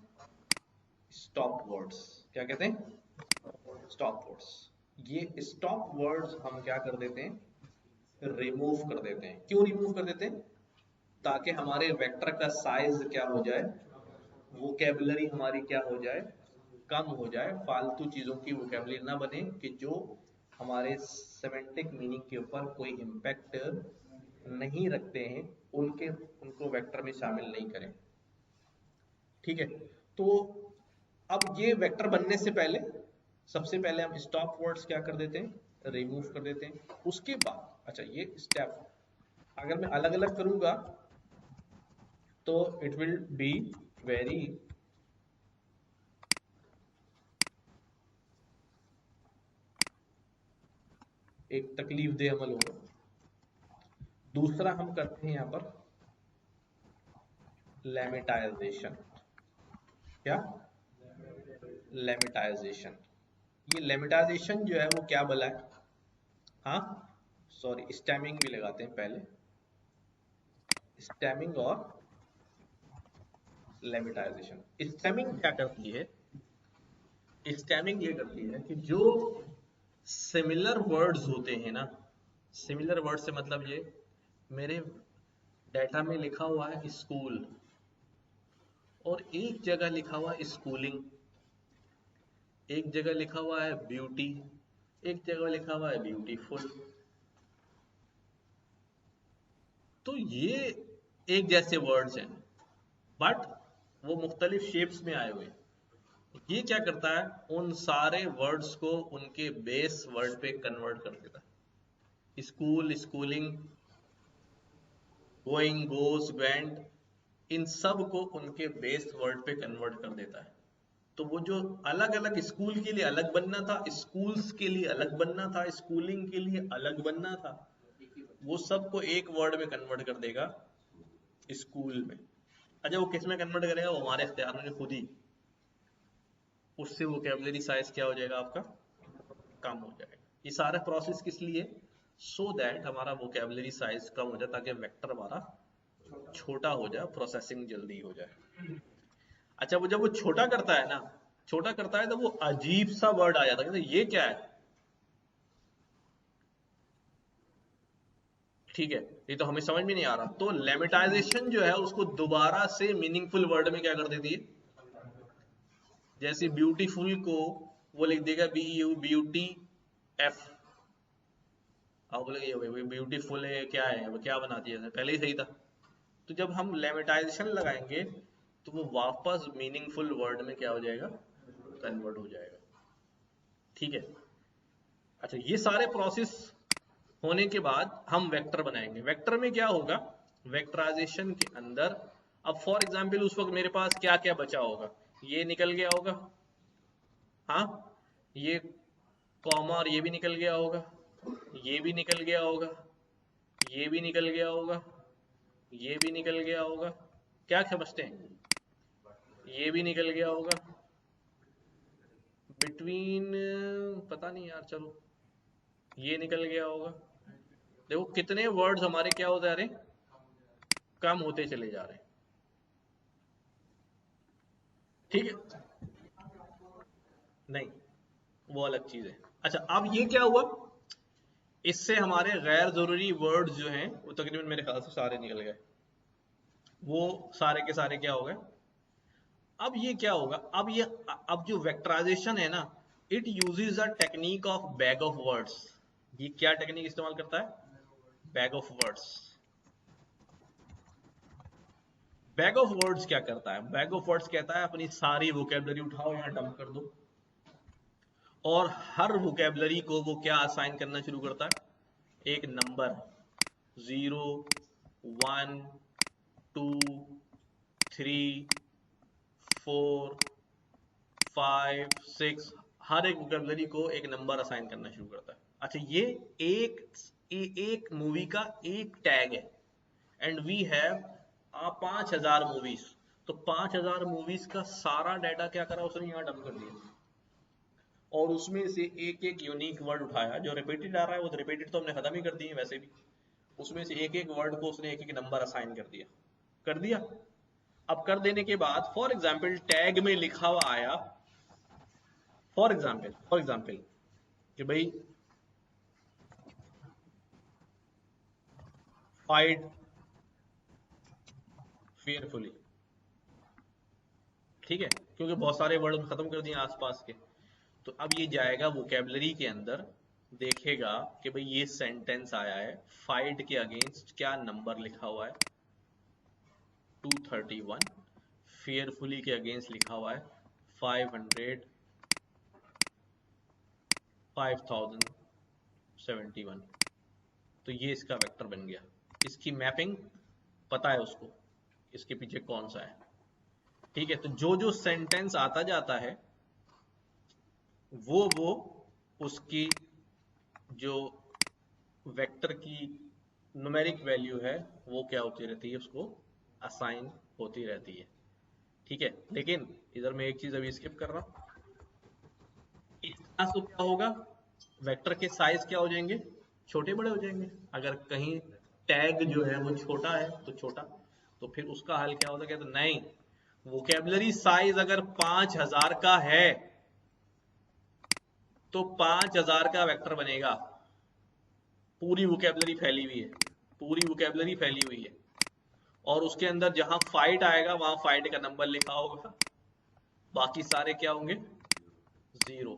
स्टॉप वर्ड्स। क्या कहते हैं, स्टॉप वर्ड्स। ये स्टॉप वर्ड्स हम क्या कर देते हैं, रिमूव कर देते हैं। क्यों रिमूव कर देते हैं? ताकि हमारे वेक्टर का साइज क्या हो जाए, वोकेबलरी हमारी क्या हो जाए, कम हो जाए, फालतू चीजों की वोकेबलरी ना बने कि जो हमारे सेमेंटिक मीनिंग के ऊपर कोई इम्पैक्ट नहीं रखते हैं, उनको वेक्टर में शामिल नहीं करें, ठीक है। तो अब ये वेक्टर बनने से पहले सबसे पहले हम स्टॉप वर्ड्स क्या कर देते हैं, रिमूव कर देते हैं। उसके बाद, अच्छा ये स्टेप अगर मैं अलग अलग करूंगा तो इट विल बी वेरी एक तकलीफ दे अमल होगा। दूसरा हम करते हैं यहां पर लेमेटाइजेशन। क्या? लेमेटाइजेशन। ये लेमेटाइजेशन जो है वो क्या भला है, हाँ सॉरी, स्टेमिंग भी लगाते हैं पहले, स्टेमिंग और लेमेटाइजेशन। स्टेमिंग क्या करती है, स्टेमिंग ये करती है कि जो सिमिलर वर्ड्स होते हैं ना, सिमिलर वर्ड से मतलब ये, मेरे डाटा में लिखा हुआ है स्कूल, और एक जगह लिखा हुआ है स्कूलिंग, एक जगह लिखा हुआ है ब्यूटी, एक जगह लिखा हुआ है ब्यूटीफुल, तो ये एक जैसे वर्ड्स हैं, बट वो मुख्तलिफ शेप्स में आए हुए हैं। ये क्या करता है, उन सारे वर्ड्स को उनके बेस वर्ड पे कन्वर्ट कर देता है। School, schooling, going, goes, went, इन सब को उनके बेस वर्ड पे कन्वर्ट कर देता है। तो वो जो अलग अलग स्कूल के लिए अलग बनना था, स्कूल्स के लिए अलग बनना था, स्कूलिंग के लिए अलग बनना था, वो सबको एक वर्ड में कन्वर्ट कर देगा, स्कूल में। अच्छा वो किस में कन्वर्ट करेगा, वो हमारे इख्तियार में खुद ही, उससे वोकेबलरी साइज क्या हो जाएगा आपका, कम हो जाएगा। ये सारा प्रोसेस किस लिए, सो दैट हमारा वोकेबलरी साइज कम हो जाए, ताकि वेक्टर हमारा छोटा हो जाए, प्रोसेसिंग जल्दी हो जाए। अच्छा वो जब वो छोटा करता है ना, छोटा करता है तो वो अजीब सा वर्ड आ जाता है, कहते ये क्या है, ठीक है, ये तो हमें समझ में नहीं आ रहा। तो लेमेटाइजेशन जो है उसको दोबारा से मीनिंगफुल वर्ड में क्या कर देती है, जैसे ब्यूटीफुल को वो लिख देगा बी यू ब्यूटी एफ, आप बोलेंगे ये ब्यूटीफुल है क्या है, वो क्या बनाती है, पहले ही सही था। तो जब हम लेमेटाइजेशन लगाएंगे तो वो वापस मीनिंगफुल वर्ड में क्या हो जाएगा, कन्वर्ट हो जाएगा, ठीक है। अच्छा ये सारे प्रोसेस होने के बाद हम वेक्टर बनाएंगे। वेक्टर में क्या होगा, वेक्टराइजेशन के अंदर अब फॉर एग्जाम्पल उस वक्त मेरे पास क्या क्या बचा होगा, ये निकल गया होगा, हाँ, ये कॉमा और ये भी निकल गया होगा, ये भी निकल गया होगा, ये भी निकल गया होगा, ये भी निकल गया होगा, क्या समझते हैं, ये भी निकल गया होगा बिटवीन, पता नहीं यार, चलो ये निकल गया होगा। देखो कितने वर्ड्स हमारे क्या हो जा रहे हैं, कम होते चले जा रहे हैं, ठीक है, नहीं वो अलग चीज है। अच्छा अब ये क्या हुआ, इससे हमारे गैर जरूरी वर्ड्स जो हैं वो तकरीबन मेरे ख्याल से सारे निकल गए, वो सारे के सारे क्या हो गए। अब ये क्या होगा, अब जो वेक्टराइजेशन है ना, it uses a technique of bag of words. ये क्या टेक्निक इस्तेमाल करता है, bag of words. Bag of words क्या करता है, बैग ऑफ वर्ड्स कहता है अपनी सारी वोकेबलरी उठाओ यहाँ डंप कर दो, और हर वोकेबलरी को वो क्या असाइन करना शुरू करता है, एक नंबर, 0, 1, 2, 3, 4, 5, 6, हर एक वोकेबलरी को एक नंबर असाइन करना शुरू करता है। अच्छा ये एक एक मूवी का एक टैग है, एंड वी हैव 5,000 मूवीज, तो 5,000 मूवीज का सारा डाटा क्या करा उसने यहाँ डंप कर दिया, और उसमें से एक एक यूनिक वर्ड उठाया, जो रिपीटेड आ रहा है वो तो रिपीटेड तो हमने खत्म ही कर दिए वैसे भी, उसमें से एक एक वर्ड को उसने एक एक नंबर असाइन कर दिया, कर दिया। अब कर देने के बाद फॉर एग्जाम्पल टैग में लिखा हुआ आया, फॉर एग्जाम्पल कि भाई फाइट फेयरफुली, ठीक है, क्योंकि बहुत सारे वर्ड खत्म कर दिए आसपास के, तो अब ये जाएगा वोकेबलरी के अंदर, देखेगा कि भाई ये सेंटेंस आया है, फाइट के अगेंस्ट क्या नंबर लिखा हुआ है, 231, फेयरफुली के अगेंस्ट लिखा हुआ है 500, 5071, तो ये इसका वेक्टर बन गया, इसकी मैपिंग पता है उसको, इसके पीछे कौन सा है, ठीक है। तो जो जो सेंटेंस आता जाता है वो उसकी जो वेक्टर की न्यूमेरिक वैल्यू है वो क्या होती रहती है, उसको असाइन होती रहती है, ठीक है। लेकिन इधर मैं एक चीज अभी स्किप कर रहा हूं, इस क्लास को क्या होगा, वेक्टर के साइज क्या हो जाएंगे, छोटे बड़े हो जाएंगे। अगर कहीं टैग जो है वो छोटा है तो छोटा, तो फिर उसका हल क्या होता है, कहते नहीं, वोकेबलरी साइज अगर 5,000 का है तो 5,000 का वेक्टर बनेगा, पूरी वोकेबलरी फैली हुई है, पूरी वोकेबलरी फैली हुई है, और उसके अंदर जहां फाइट आएगा वहां फाइट का नंबर लिखा होगा, बाकी सारे क्या होंगे, 0,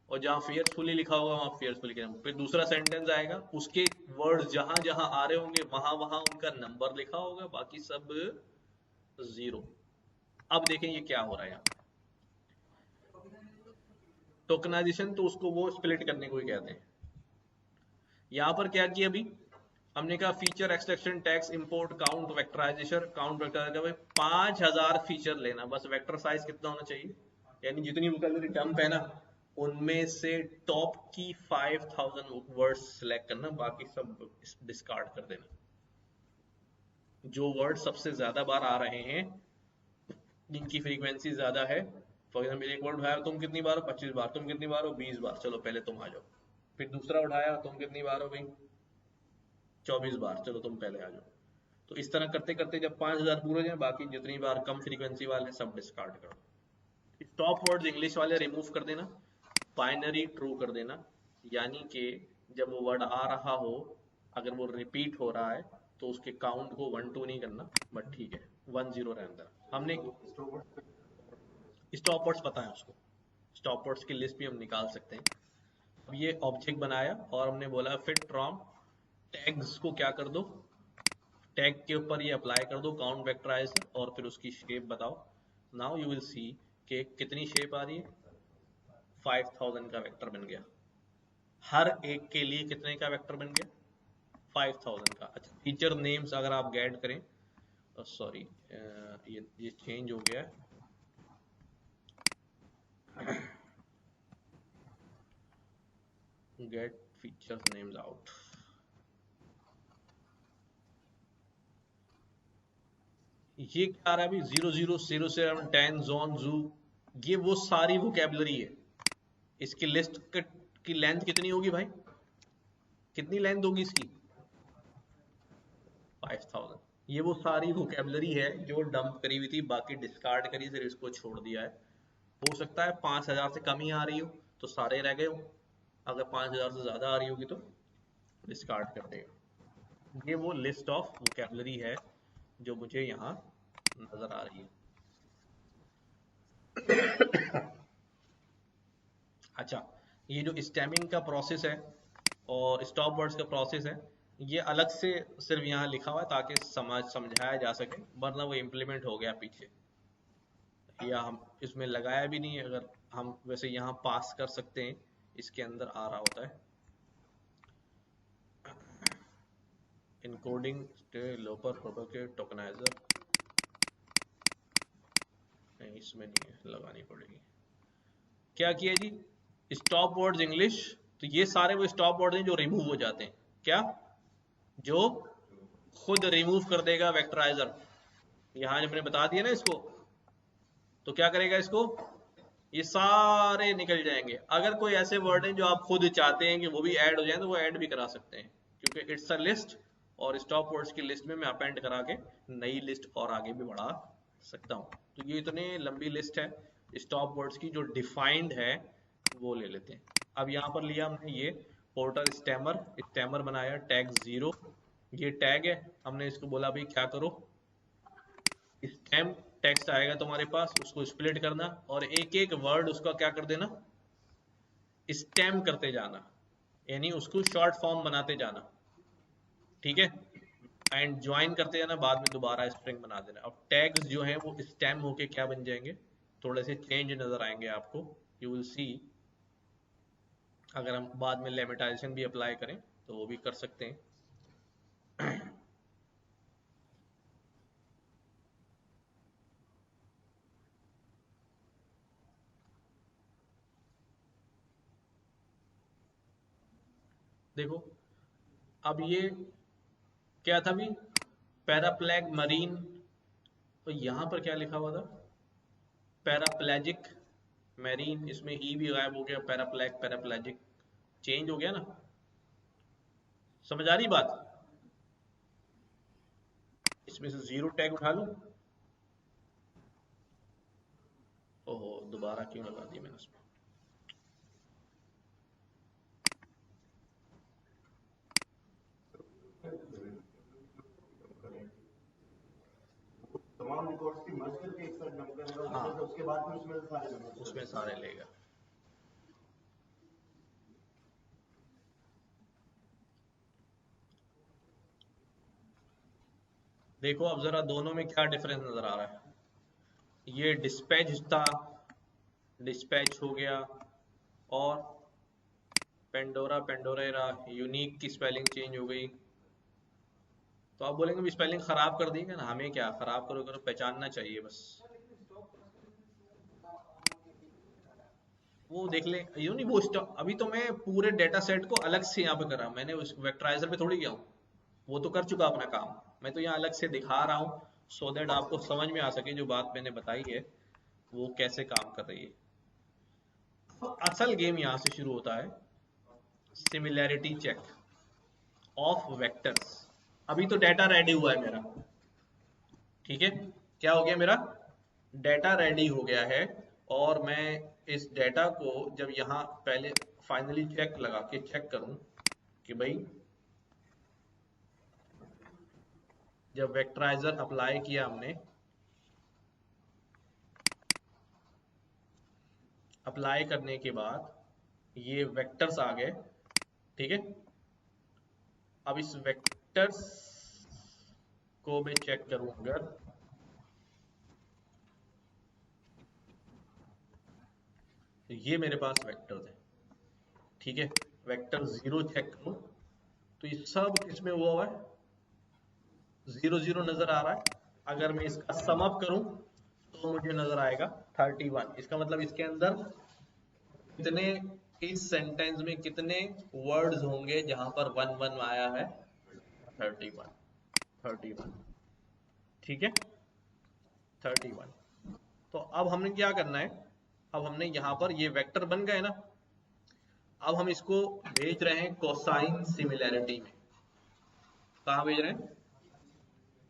और जहां फेयरफुली लिखा होगा वहां फेयरफुली के नंबर, फिर दूसरा सेंटेंस आएगा उसके वर्ड जहां जहां आ रहे होंगे वहां वहां उनका नंबर लिखा होगा, बाकी सब 0। अब देखें ये क्या हो रहा है यहाँ, टोकनाइजेशन तो उसको वो स्प्लिट करने को ही कहते हैं। यहां पर क्या किया अभी, हमने कहा feature extraction tags import count vectorization, count vectorization, 5,000 feature लेना, बस वेक्टर साइज कितना होना चाहिए, यानी जितनी वोकेबलरी डंप है ना उनमें से टॉप की 5,000 वर्ड्स सिलेक्ट करना, बाकी सब डिस्कार्ड कर देना। जो वर्ड सबसे ज्यादा बार आ रहे हैं, जिनकी फ्रीक्वेंसी ज्यादा है, फॉर एग्जाम्पल एक वर्ड उठाया तुम कितनी बार हो, 25 बार, तुम कितनी बार हो, 20 बार, चलो पहले तुम आ जाओ, फिर दूसरा उठाया तुम कितनी बार हो भाई, 24 बार, चलो तुम पहले आ जाओ। तो इस तरह करते करते जब 5,000 पूरे हो जाए, बाकी जितनी बार कम फ्रीक्वेंसी वाले सब डिस्कार्ड कर दो। स्टॉप वर्ड्स इंग्लिश वाले रिमूव कर देना, बाइनरी ट्रू कर देना, यानी कि जब वो वर्ड आ रहा हो, अगर वो रिपीट हो रहा है तो उसके काउंट को 1 2 नहीं करना, बट ठीक है 1 0 रहने देना। हमने स्टॉप वर्ड्स पता है उसको, स्टॉप वर्ड्स की लिस्ट भी हम निकाल सकते हैं। अब ये ऑब्जेक्ट बनाया और हमने बोला फिट फ्रॉम टैग्स को क्या कर दो, टैग के ऊपर ये अप्लाई कर दो काउंट वेक्टराइजर, और फिर उसकी शेप बताओ। नाउ यू विल सी कि कितनी शेप आ रही है, 5,000 का वेक्टर बन गया, हर एक के लिए कितने का वेक्टर बन गया, 5000 का। अच्छा, फीचर नेम्स अगर आप गेट करें, सॉरी ये चेंज हो गया है। Get features names out. ये क्या आ रहा है अभी? 0007 जोन जू, ये वो सारी वोकेबलरी है। इसकी लिस्ट की लेंथ कितनी होगी भाई? कितनी लेंथ होगी इसकी? 5000। ये वो सारी वोकेबलरी है जो डंप करी हुई थी, बाकी डिस्कार्ड करी, सिर्फ इसको छोड़ दिया है। हो सकता है 5000 से कम ही आ रही हो तो सारे रह गए हो, अगर 5000 से ज्यादा आ रही होगी तो डिस्कार्ड कर देगा। ये वो लिस्ट ऑफ वोकेबलरी है जो मुझे यहाँ नजर आ रही है। अच्छा, ये जो स्टेमिंग का प्रोसेस है और स्टॉप वर्ड्स का प्रोसेस है, ये अलग से सिर्फ यहाँ लिखा हुआ है ताकि समझाया जा सके, वरना वो इम्प्लीमेंट हो गया पीछे, या हम इसमें लगाया भी नहीं है। अगर हम वैसे यहाँ पास कर सकते हैं, इसके अंदर आ रहा होता है इनकोडिंग लोपर प्रोपर के टोकनाइजर, नहीं इसमें नहीं है, लगानी पड़ेगी। क्या किया जी? स्टॉप वर्ड्स इंग्लिश, तो ये सारे वो स्टॉप वर्ड्स हैं जो रिमूव हो जाते हैं। क्या? जो खुद रिमूव कर देगा वेक्टराइजर। यहाँ जब मैंने बता दिया ना इसको, तो क्या करेगा इसको? ये सारे निकल जाएंगे। अगर कोई ऐसे वर्ड हैं जो आप खुद चाहते हैं कि वो भी ऐड हो जाए, तो वो ऐड भी करा सकते हैं, क्योंकि इट्स अ लिस्ट, और स्टॉप वर्ड्स की लिस्ट में मैं अपेंड करा के नई लिस्ट और आगे भी बढ़ा सकता हूँ। तो ये इतनी लंबी लिस्ट है स्टॉप वर्ड्स की जो डिफाइंड है, वो ले लेते हैं। अब यहाँ पर लिया हमने ये पोर्टर स्टैमर, स्टैमर बनाया टैग 0, ये टैग है, हमने इसको बोला भाई क्या करो, स्टेम टेक्स्ट आएगा तुम्हारे पास, उसको स्प्लिट करना और एक एक वर्ड उसका क्या कर देना, स्टेम करते जाना, यानी उसको शॉर्ट फॉर्म बनाते जाना। ठीक है, एंड ज्वाइन करते जाना, बाद में दोबारा स्ट्रिंग बना देना। अब टैग्स जो हैं वो स्टेम होके क्या बन जाएंगे, थोड़े से चेंज नजर आएंगे आपको, यू विल सी। अगर हम बाद में लेमेटाइजेशन भी अप्लाई करें तो वो भी कर सकते हैं। देखो, अब ये क्या था भी, पैराप्लैग मरीन, तो यहाँ पर क्या लिखा हुआ था? पैराप्लेजिक मैरीन, इसमें ई भी गायब हो गया, पैराप्लैग पैराप्लेजिक चेंज हो गया ना। समझ आ रही बात? इसमें से जीरो टैग उठा लूं? ओहो, दोबारा क्यों लगा दिया मैंने उसमें? तमाम रिकॉर्ड्स की मर्ज करके एक साथ डंप करेगा, हाँ, उसके बाद में उसमें सारे लेगा। देखो अब जरा दोनों में क्या डिफरेंस नजर आ रहा है। ये डिस्पैच था, डिस्पैच हो गया, और पेंडोरा पेंडोरेरा, यूनिक की स्पेलिंग चेंज हो गई। तो आप बोलेंगे भी स्पेलिंग खराब कर दी ना, हमें क्या, खराब करो करो, पहचानना चाहिए बस। वो देख ले, यूं नहीं, वो अभी तो मैं पूरे डेटा सेट को अलग से यहाँ पे कर रहा हूँ, मैंने उस वेक्टराइजर पे थोड़ी गया हूँ, वो तो कर चुका अपना काम। मैं तो यहाँ अलग से दिखा रहा हूँ सो दैट आपको समझ में आ सके जो बात मैंने बताई है वो कैसे काम कर रही है। तो असल गेम यहाँ से शुरू होता है, सिमिलैरिटी चेक ऑफ वेक्टर्स। अभी तो डाटा रेडी हुआ है मेरा, ठीक है, क्या हो गया मेरा? डाटा रेडी हो गया है, और मैं इस डाटा को जब यहाँ पहले फाइनली चेक लगा के चेक करूं कि भाई जब वेक्टराइजर अप्लाई किया हमने, अप्लाई करने के बाद ये वेक्टर्स आ गए, ठीक है। अब इस वेक्टर्स को मैं चेक करूं अगर, तो ये मेरे पास वेक्टर्स है, ठीक है। वेक्टर 0 चेक करूं तो ये सब किसमें हुआ हुआ है, 0 0 नजर आ रहा है। अगर मैं इसका सम अप करूं तो मुझे नजर आएगा 31। इसका मतलब इसके अंदर कितने, इस सेंटेंस में कितने वर्ड्स होंगे जहां पर 1 1 आया है, 31 31, ठीक है 31। तो अब हमने क्या करना है, अब हमने यहां पर ये वेक्टर बन गए ना, अब हम इसको भेज रहे हैं कोसाइन सिमिलैरिटी में। कहां भेज रहे हैं,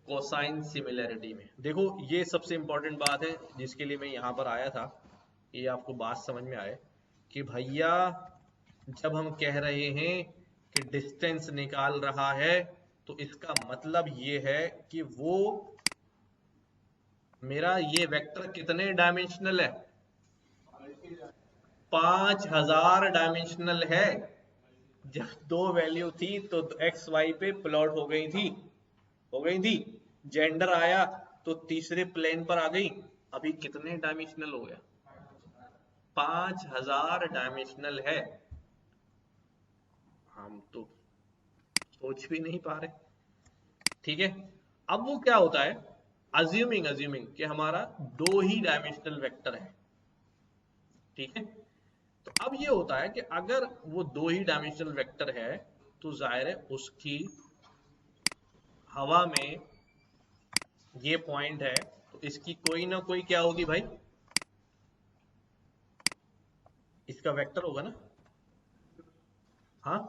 कोसाइन सिमिलैरिटी में। देखो ये सबसे इंपॉर्टेंट बात है जिसके लिए मैं यहां पर आया था, ये आपको बात समझ में आए कि भैया जब हम कह रहे हैं कि डिस्टेंस निकाल रहा है तो इसका मतलब ये है कि वो मेरा ये वेक्टर कितने डायमेंशनल है, 5000 डायमेंशनल है। जब दो वैल्यू थी तो एक्स वाई पे प्लॉट हो गई थी, जेंडर आया तो तीसरे प्लेन पर आ गई। अभी कितने डायमेंशनल हो गया, 5000 डायमेंशनल है। हम तो सोच भी नहीं पा रहे, ठीक है। अब वो क्या होता है, अज्यूमिंग कि हमारा 2 ही डायमेंशनल वेक्टर है, ठीक है। तो अब ये होता है कि अगर वो 2 ही डायमेंशनल वेक्टर है तो जाहिर है उसकी हवा में ये पॉइंट है तो इसकी कोई ना कोई क्या होगी भाई, इसका वेक्टर होगा ना। हाँ,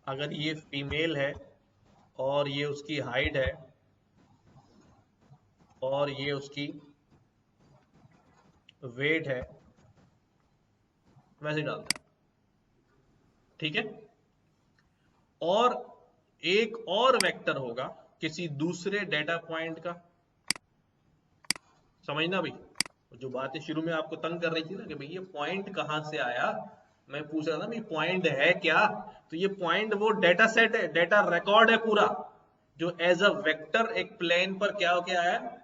अगर ये फीमेल है और ये उसकी हाइट है और ये उसकी वेट है, वैसे डालता है, ठीक है। और एक और वेक्टर होगा किसी दूसरे डेटा पॉइंट का, समझना भाई। जो बातें शुरू में आपको तंग कर रही थी ना कि भाई ये पॉइंट कहां से आया, मैं पूछ रहा था भाई पॉइंट है क्या, तो ये पॉइंट वो डेटा सेट है, डेटा रिकॉर्ड है पूरा, जो एज अ वेक्टर एक प्लेन पर क्या होके आया है,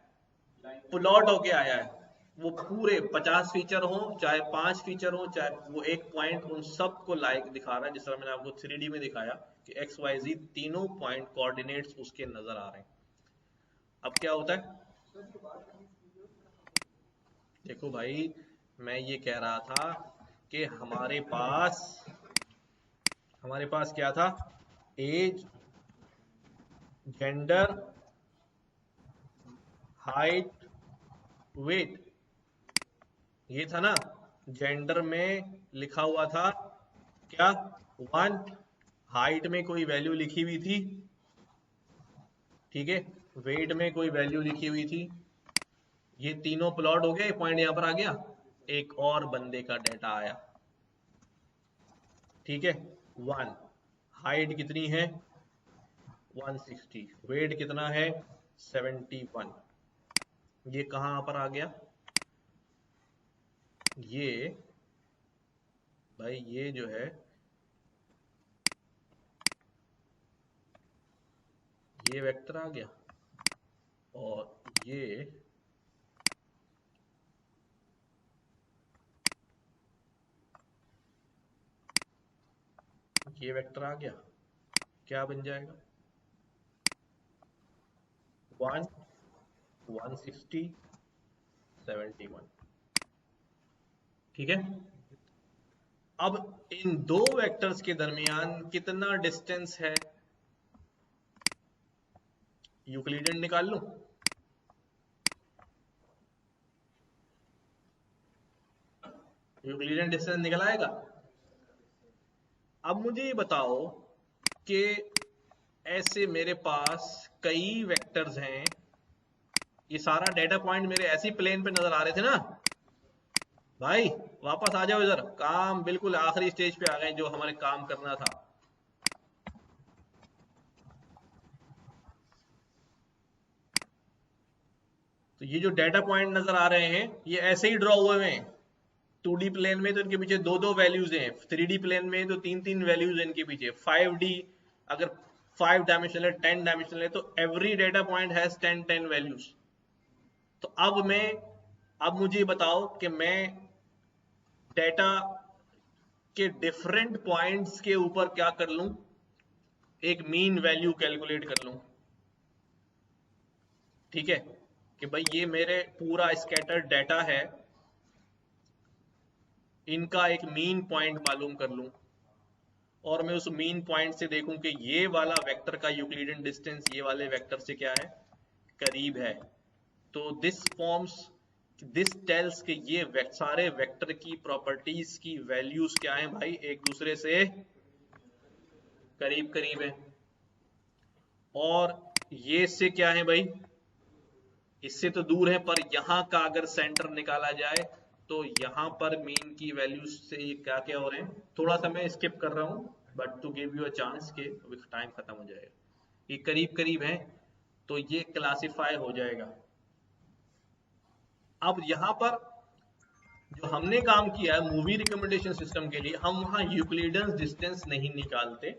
प्लॉट होके आया है। वो पूरे 50 फीचर हो चाहे 5 फीचर हो, चाहे वो एक पॉइंट, उन सब को लाइक दिखा रहा है, जिस तरह मैंने आपको 3D में दिखाया कि एक्स वाई जी तीनों पॉइंट कोऑर्डिनेट्स उसके नजर आ रहे हैं। अब क्या होता है, देखो भाई मैं ये कह रहा था कि हमारे पास क्या था, एज, जेंडर, हाइट, वेट, ये था ना। जेंडर में लिखा हुआ था क्या, 1। हाइट में कोई वैल्यू लिखी हुई थी, ठीक है। वेट में कोई वैल्यू लिखी हुई थी। ये तीनों प्लॉट हो गए, पॉइंट यहां पर आ गया, एक और बंदे का डेटा आया, ठीक है। 1, हाइट कितनी है 160, वेट कितना है 71। ये कहां पर आ गया, ये भाई ये जो है ये वेक्टर आ गया, और ये वेक्टर आ गया। क्या बन जाएगा, 1 160 71, ठीक है। अब इन दो वेक्टर्स के दरमियान कितना डिस्टेंस है, यूक्लिडियन निकाल लूं, यूक्लिडियन डिस्टेंस निकल आएगा। अब मुझे ये बताओ कि ऐसे मेरे पास कई वेक्टर्स हैं, ये सारा डेटा पॉइंट मेरे ऐसी प्लेन पे नजर आ रहे थे ना भाई। वापस आ जाओ इधर, काम बिल्कुल आखिरी स्टेज पे आ गए जो हमारे काम करना था। तो ये जो डेटा पॉइंट नजर आ रहे हैं ये ऐसे ही ड्रॉ हुए हैं। 2D प्लेन में तो इनके पीछे 2 2 वैल्यूज हैं, 3D प्लेन में तो 3 3 वैल्यूज हैं इनके पीछे, 5D अगर 5 डायमेंशनल है, 10 डायमेंशनल है, तो every data point has 10 10 values. तो अब मुझे बताओ कि मैं डेटा के डिफरेंट पॉइंट्स के ऊपर क्या कर लूं, एक मीन वैल्यू कैलकुलेट कर लूं, ठीक है, कि भाई ये मेरे पूरा स्कैटर्ड डाटा है, इनका एक मीन पॉइंट मालूम कर लूं, और मैं उस मीन पॉइंट से देखूं कि ये वाला वेक्टर का यूक्लिडियन डिस्टेंस ये वाले वेक्टर से क्या है, करीब है। तो दिस टेल्स कि ये सारे वेक्टर की प्रॉपर्टीज की वैल्यूज क्या हैं भाई, एक दूसरे से करीब करीब है। और ये से क्या है भाई, इससे तो दूर है, पर यहां का अगर सेंटर निकाला जाए तो यहां पर मीन की वैल्यूज से ये क्या क्या हो रहे हैं, थोड़ा सा मैं स्किप कर रहा हूं but to give you a chance के अभी टाइम खत्म हो जाएगा, ये करीब करीब है तो ये क्लासिफाई हो जाएगा। अब यहां पर जो हमने काम किया है मूवी रिकमेंडेशन सिस्टम के लिए, हम वहां यूक्लिडियन डिस्टेंस नहीं निकालते,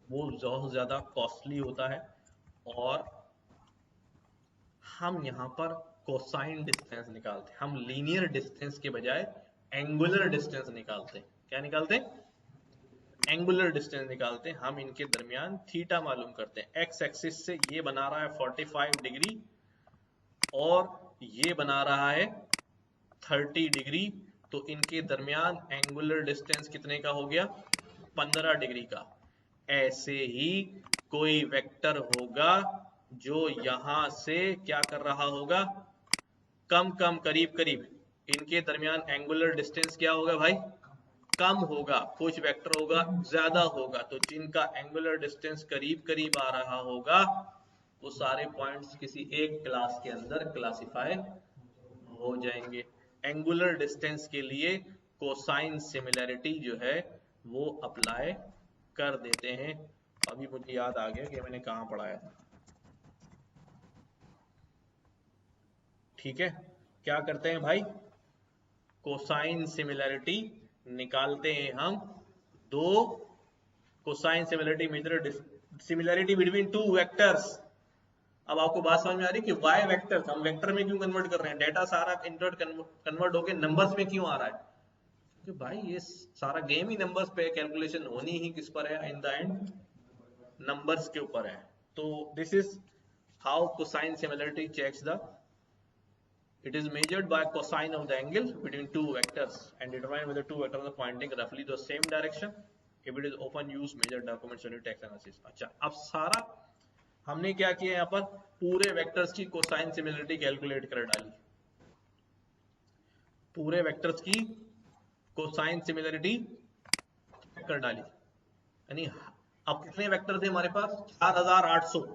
वो बहुत ज्यादा कॉस्टली होता है, और हम यहाँ पर कोसाइन डिस्टेंस निकालते हैं, हम लीनियर डिस्टेंस के बजाय एंगुलर डिस्टेंस निकालते हैं। क्या निकालते हैं, एंगुलर डिस्टेंस निकालते हैं। हम इनके दरमियान थीटा मालूम करते हैं, एक्स एक्सिस से ये बना रहा है 45 डिग्री और ये बना रहा है 30 डिग्री, तो इनके दरमियान एंगुलर डिस्टेंस कितने का हो गया, 15 डिग्री का। ऐसे ही कोई वेक्टर होगा जो यहां से क्या कर रहा होगा, कम कम करीब करीब, इनके दरमियान एंगुलर डिस्टेंस क्या होगा भाई, कम होगा, कुछ वेक्टर होगा ज्यादा होगा, तो जिनका एंगुलर डिस्टेंस करीब करीब आ रहा होगा वो सारे पॉइंट्स किसी एक क्लास के अंदर क्लासिफाई हो जाएंगे। एंगुलर डिस्टेंस के लिए कोसाइन सिमिलैरिटी जो है वो अप्लाई कर देते हैं। अभी मुझे याद आ गया कि मैंने कहाँ पढ़ाया था, ठीक है। क्या करते हैं भाई, कोसाइन सिमिलैरिटी निकालते हैं हम, दो cosine similarity measure similarity between two vectors. अब आपको बात समझ में आ रही है कि वाई वेक्टर हम वेक्टर में क्यों कन्वर्ट कर रहे हैं, डेटा सारा कन्वर्ट होके नंबर्स में क्यों आ रहा है, क्योंकि भाई ये सारा गेम ही नंबर्स पे, कैलकुलेशन होनी ही किस पर है इन द एंड, नंबर्स के ऊपर है। तो this is how cosine similarity checks the, it is measured by cosine of the angle between two vectors and determine whether two vectors are pointing roughly the same direction. If it is often used measure documents unit text analysis। अच्छा, अब सारा हमने क्या किया, यहाँ पर पूरे vectors की कोसाइन सिमिलरिटी कैलकुलेट कर डाली, पूरे वेक्टर्स की कोसाइन सिमिलरिटी कर डाली, यानी अब कितने वेक्टर थे हमारे पास, 4800,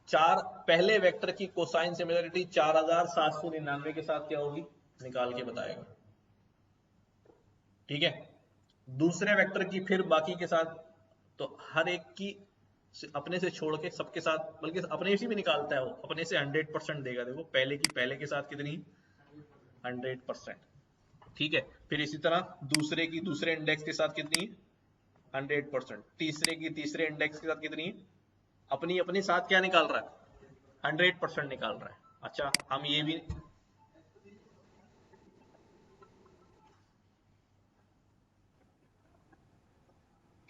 चार पहले वेक्टर की कोसाइन सिमिलरिटी 4799 के साथ क्या होगी, निकाल के बताएगा, ठीक है। दूसरे वेक्टर की फिर बाकी के साथ, तो हर एक की अपने से छोड़ के सबके साथ, बल्कि अपने से भी निकालता है वो, अपने से 100% देगा। देखो पहले की पहले के साथ कितनी, 100%, ठीक है। फिर इसी तरह दूसरे की दूसरे इंडेक्स के साथ कितनी, 100%, तीसरे की तीसरे इंडेक्स के साथ कितनी, अपनी अपने साथ क्या निकाल रहा है, 100% निकाल रहा है। अच्छा, हम ये भी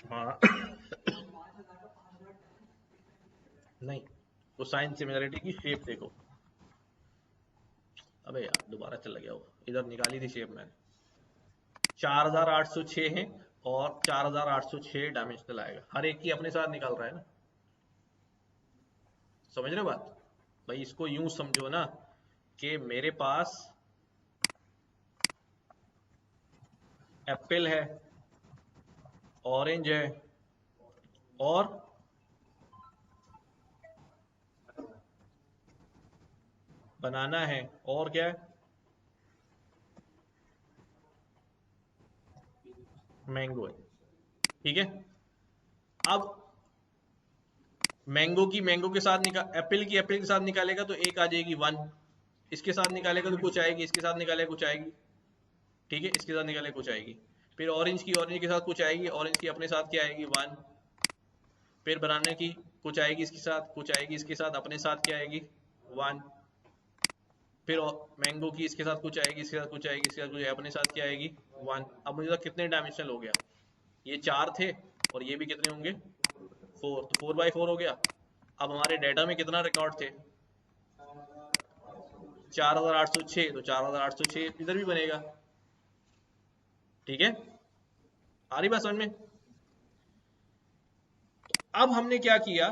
हाँ नहीं, कोसाइन सिमिलरिटी की शेप देखो, अबे यार दोबारा चला गया वो, इधर निकाली थी शेप मैंने, 4806 है और 4806 डायमेंशनल आएगा, हर एक की अपने साथ निकाल रहा है ना, समझ रहे हो बात भाई। इसको यूं समझो ना कि मेरे पास एप्पल है, ऑरेंज है, और बनाना है, और क्या है, मैंगो है, ठीक है। अब मैंगो के साथ निकाल, एप्पल की एप्पल के साथ निकालेगा तो एक आ जाएगी 1, इसके साथ निकालेगा तो कुछ आएगी, इसके साथ निकालेगा कुछ आएगी, ठीक है, इसके साथ निकालेगा कुछ आएगी। फिर ऑरेंज की ऑरेंज के साथ कुछ आएगी, ऑरेंज की अपने साथ क्या आएगी, 1। फिर बनाने की कुछ आएगी इसके साथ, कुछ आएगी इसके साथ, अपने साथ क्या आएगी, 1। फिर मैंगो की इसके साथ कुछ आएगी, इसके साथ कुछ आएगी, इसके साथ कुछ आएगी, अपने साथ क्या आएगी, 1। अब मुझे कितने डायमेंशनल हो गया, ये 4 थे और ये भी कितने होंगे, 4, तो 4/4 हो गया। अब हमारे डेटा में कितना रिकॉर्ड थे? 4806, तो 4806 इधर भी बनेगा। ठीक है, आ रही बात समझ में? अब हमने क्या किया,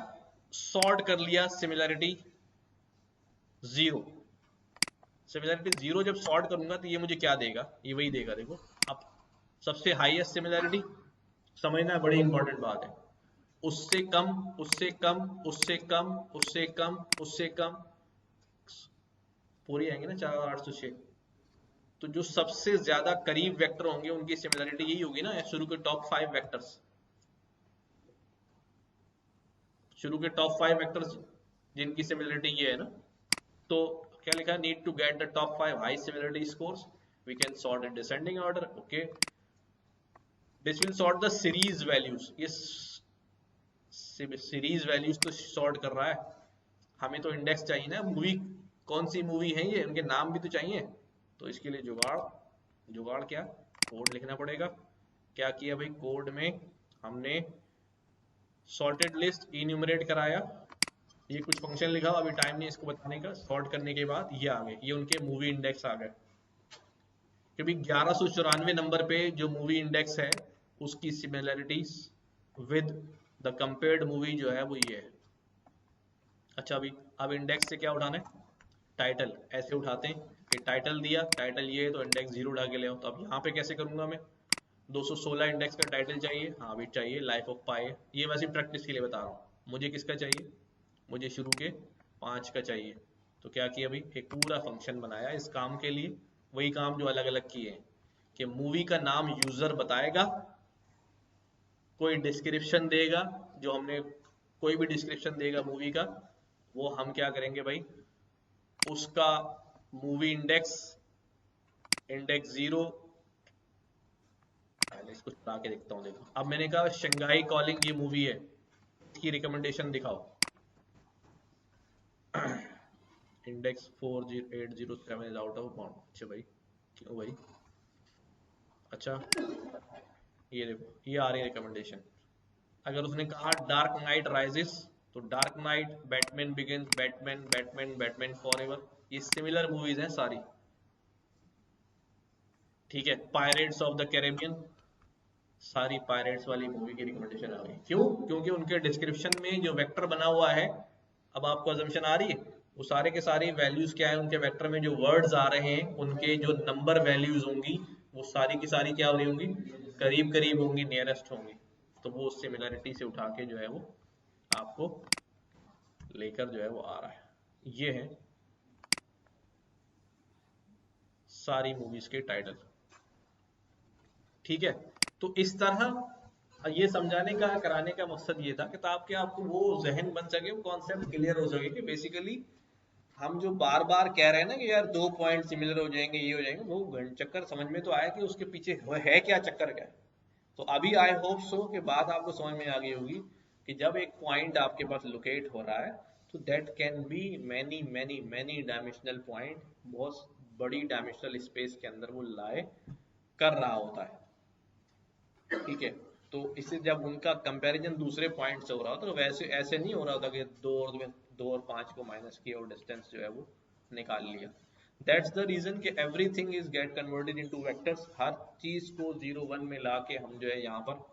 सॉर्ट कर लिया सिमिलरिटी 0। सिमिलरिटी 0 जब सॉर्ट करूंगा तो ये मुझे क्या देगा, ये वही देगा। देखो अब सबसे हाईएस्ट सिमिलरिटी, समझना बड़ी इंपॉर्टेंट बात है, उससे कम, उससे कम, उससे कम, उससे कम, उससे कम, पूरी आएंगे ना 4806। तो जो सबसे ज्यादा करीब वेक्टर होंगे उनकी सिमिलरिटी यही होगी ना, शुरू के टॉप 5 वेक्टर्स, शुरू के टॉप 5 वेक्टर्स जिनकी सिमिलरिटी ये है ना। तो क्या लिखा है, need to get the top 5 high similarity scores, we can sort in descending order. Okay, this will sort the series values. ये सीरीज वैल्यूज तो सॉर्ट कर रहा है, हमें तो इंडेक्स चाहिए ना, मूवी कौन सी मूवी है ये, उनके नाम भी तो चाहिए। तो इसके लिए जुगाड़, जुगाड़ क्या, कोड लिखना पड़ेगा। क्या किया भाई, कोड में हमने सॉर्टेड लिस्ट इन्यूमरेट कराया, ये कुछ फंक्शन लिखा, अभी टाइम नहीं इसको बताने का। सॉर्ट करने के बाद ये आ गए, ये उनके मूवी इंडेक्स आ गए, क्योंकि 1194 नंबर पे जो मूवी इंडेक्स है उसकी similarities with the compared movie जो है वो ये है। अच्छा अभी अब इंडेक्स से क्या उठाना है, टाइटल। ऐसे उठाते हैं कि टाइटल दिया, टाइटल ये है तो इंडेक्स 0 उठा के ले आओ। तो अब यहाँ पे कैसे करूंगा मैं, 216 इंडेक्स का टाइटल चाहिए, हाँ अभी चाहिए लाइफ ऑफ पाई। ये वैसे प्रैक्टिस के लिए बता रहा हूँ, मुझे किसका चाहिए, मुझे शुरू के 5 का चाहिए। तो क्या किया भाई, एक पूरा फंक्शन बनाया इस काम के लिए, वही काम जो अलग अलग किए हैं, कि मूवी का नाम यूजर बताएगा, कोई डिस्क्रिप्शन देगा, जो हमने कोई भी डिस्क्रिप्शन देगा मूवी का, वो हम क्या करेंगे भाई, उसका मूवी इंडेक्स, इंडेक्स 0, पहले इसको चला के देखता हूँ। देखो अब मैंने कहा शंघाई कॉलिंग ये मूवी है, इसकी रिकमेंडेशन दिखाओ। Index 40807 is out of bound. अच्छा भाई, क्यों भाई, अच्छा ये देखो ये आ रही है रिकमेंडेशन। अगर उसने कहा डार्क नाइट राइजेस, तो dark night, Batman begins, Batman, Batman, Batman forever, ये सिमिलर मूवीज हैं सारी। ठीक है, पायरेट्स ऑफ द कैरेबियन, सारी पायरेट्स वाली मूवी की रिकमेंडेशन आ गई। क्यों, क्योंकि उनके डिस्क्रिप्शन में जो वेक्टर बना हुआ है, अब आपको अजम्पशन आ रही है, वो सारे के सारे वैल्यूज क्या है, उनके वेक्टर में जो वर्ड्स आ रहे हैं उनके जो नंबर वैल्यूज होंगी वो सारी की सारी क्या हो रही होंगी, करीब करीब होंगी, नियरेस्ट होंगी। तो वो सिमिलरिटी से उठा के जो है वो आपको लेकर जो है वो आ रहा है। ये है सारी मूवीज के टाइटल। ठीक है, तो इस तरह ये समझाने का, कराने का मकसद ये था कि ताकि आपको वो जहन बन सके, वो कॉन्सेप्ट क्लियर हो सके कि बेसिकली हम जो बार बार कह रहे हैं ना कि यार 2 पॉइंट सिमिलर हो जाएंगे, ये हो जाएंगे, वो घंट चक्कर समझ में तो आया कि उसके पीछे है क्या, चक्कर क्या है। तो अभी आई होप सो कि बात आपको समझ में आ गई होगी कि जब एक पॉइंट आपके पास लोकेट हो रहा है तो that can be many many many dimensional point, बहुत बड़ी डायमेंशनल स्पेस के अंदर वो लाए कर रहा होता है। ठीक है, तो इससे जब उनका कंपैरिजन दूसरे पॉइंट से हो रहा था तो वैसे ऐसे नहीं हो रहा था कि 2 और 5 को माइनस किया और डिस्टेंस जो है वो निकाल लिया। दैट्स द रीजन कि everything is get converted into vectors. हर चीज को 0 1 में ला के हम जो है यहाँ पर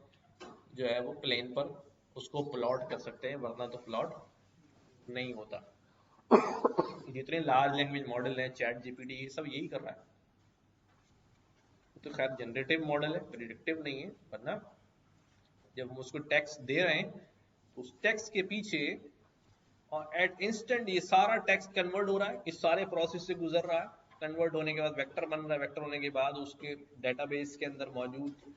जो है वो प्लेन पर उसको प्लॉट कर सकते हैं, वरना तो प्लॉट नहीं होता। जितने लार्ज लैंग्वेज मॉडल हैं, चैट जीपीटी, ये सब यही कर रहा है। तो खैर जनरेटिव मॉडल है, प्रिडिक्टिव नहीं है, वरना जब हम उसको टेक्स्ट दे रहे हैं तो उस टेक्स्ट के पीछे और एट इंस्टेंट ये सारा टेक्स्ट कन्वर्ट हो रहा है, इस सारे प्रोसेस से गुजर रहा है। कन्वर्ट होने के बाद वेक्टर बन रहा है, वेक्टर होने के बाद उसके डेटाबेस के अंदर मौजूद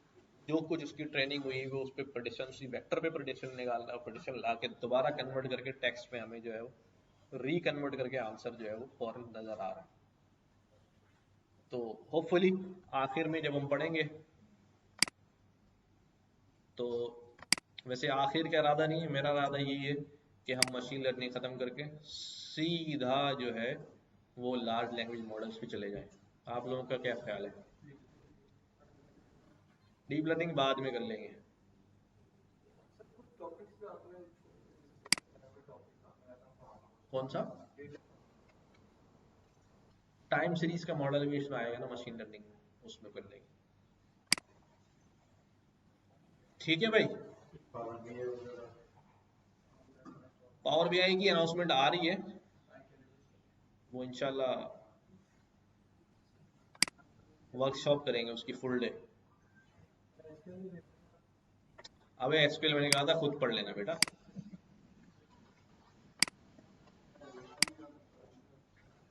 जो कुछ उसकी ट्रेनिंग हुई वो उस पर प्रेडिक्शन, उसी वेक्टर पे प्रेडिक्शन निकाल रहा है, प्रेडिक्शन ला के दोबारा कन्वर्ट करके टेक्स्ट में हमें जो है वो रिकन्वर्ट करके आंसर जो है वो फौरन नजर आ रहा है। तो होपफुली आखिर में जब हम पढ़ेंगे तो, वैसे आखिर का इरादा नहीं है, मेरा इरादा यही है कि हम मशीन लर्निंग ख़त्म करके सीधा जो है वो लार्ज लैंग्वेज मॉडल्स पे चले जाएं। आप लोगों का क्या ख्याल है? डीप लर्निंग बाद में कर लेंगे। कौन सा? टाइम सीरीज का मॉडल भी इसमें आएगा ना मशीन लर्निंग में, उसमें कर लेंगे। ठीक है भाई। पावर बीआई की अनाउंसमेंट आ रही है, वो इंशाल्लाह वर्कशॉप करेंगे उसकी फुल डे। अबे एसक्यूएल मैंने कहा था खुद पढ़ लेना बेटा।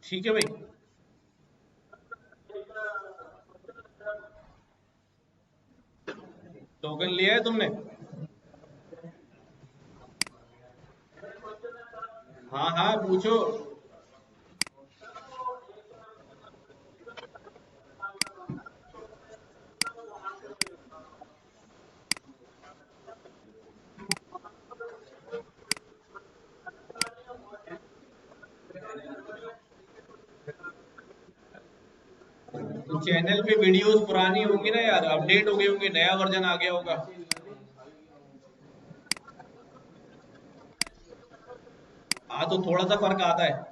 ठीक है भाई। टोकन लिया है तुमने? हाँ हाँ पूछो। तो चैनल पे वीडियोस पुरानी होंगी ना यार, अपडेट हो गई होंगी, नया वर्जन आ गया होगा। हाँ तो थोड़ा सा फर्क आता है।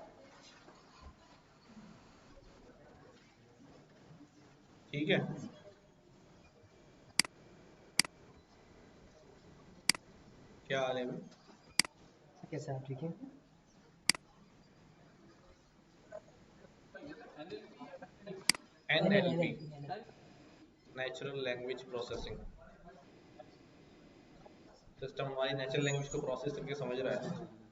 ठीक है। क्या हाल है भाई?
कैसे आप ठीक है?
NLP,
NLP।
Natural language processing system, हमारी नेचुरल लैंग्वेज को प्रोसेस करके समझ रहा है।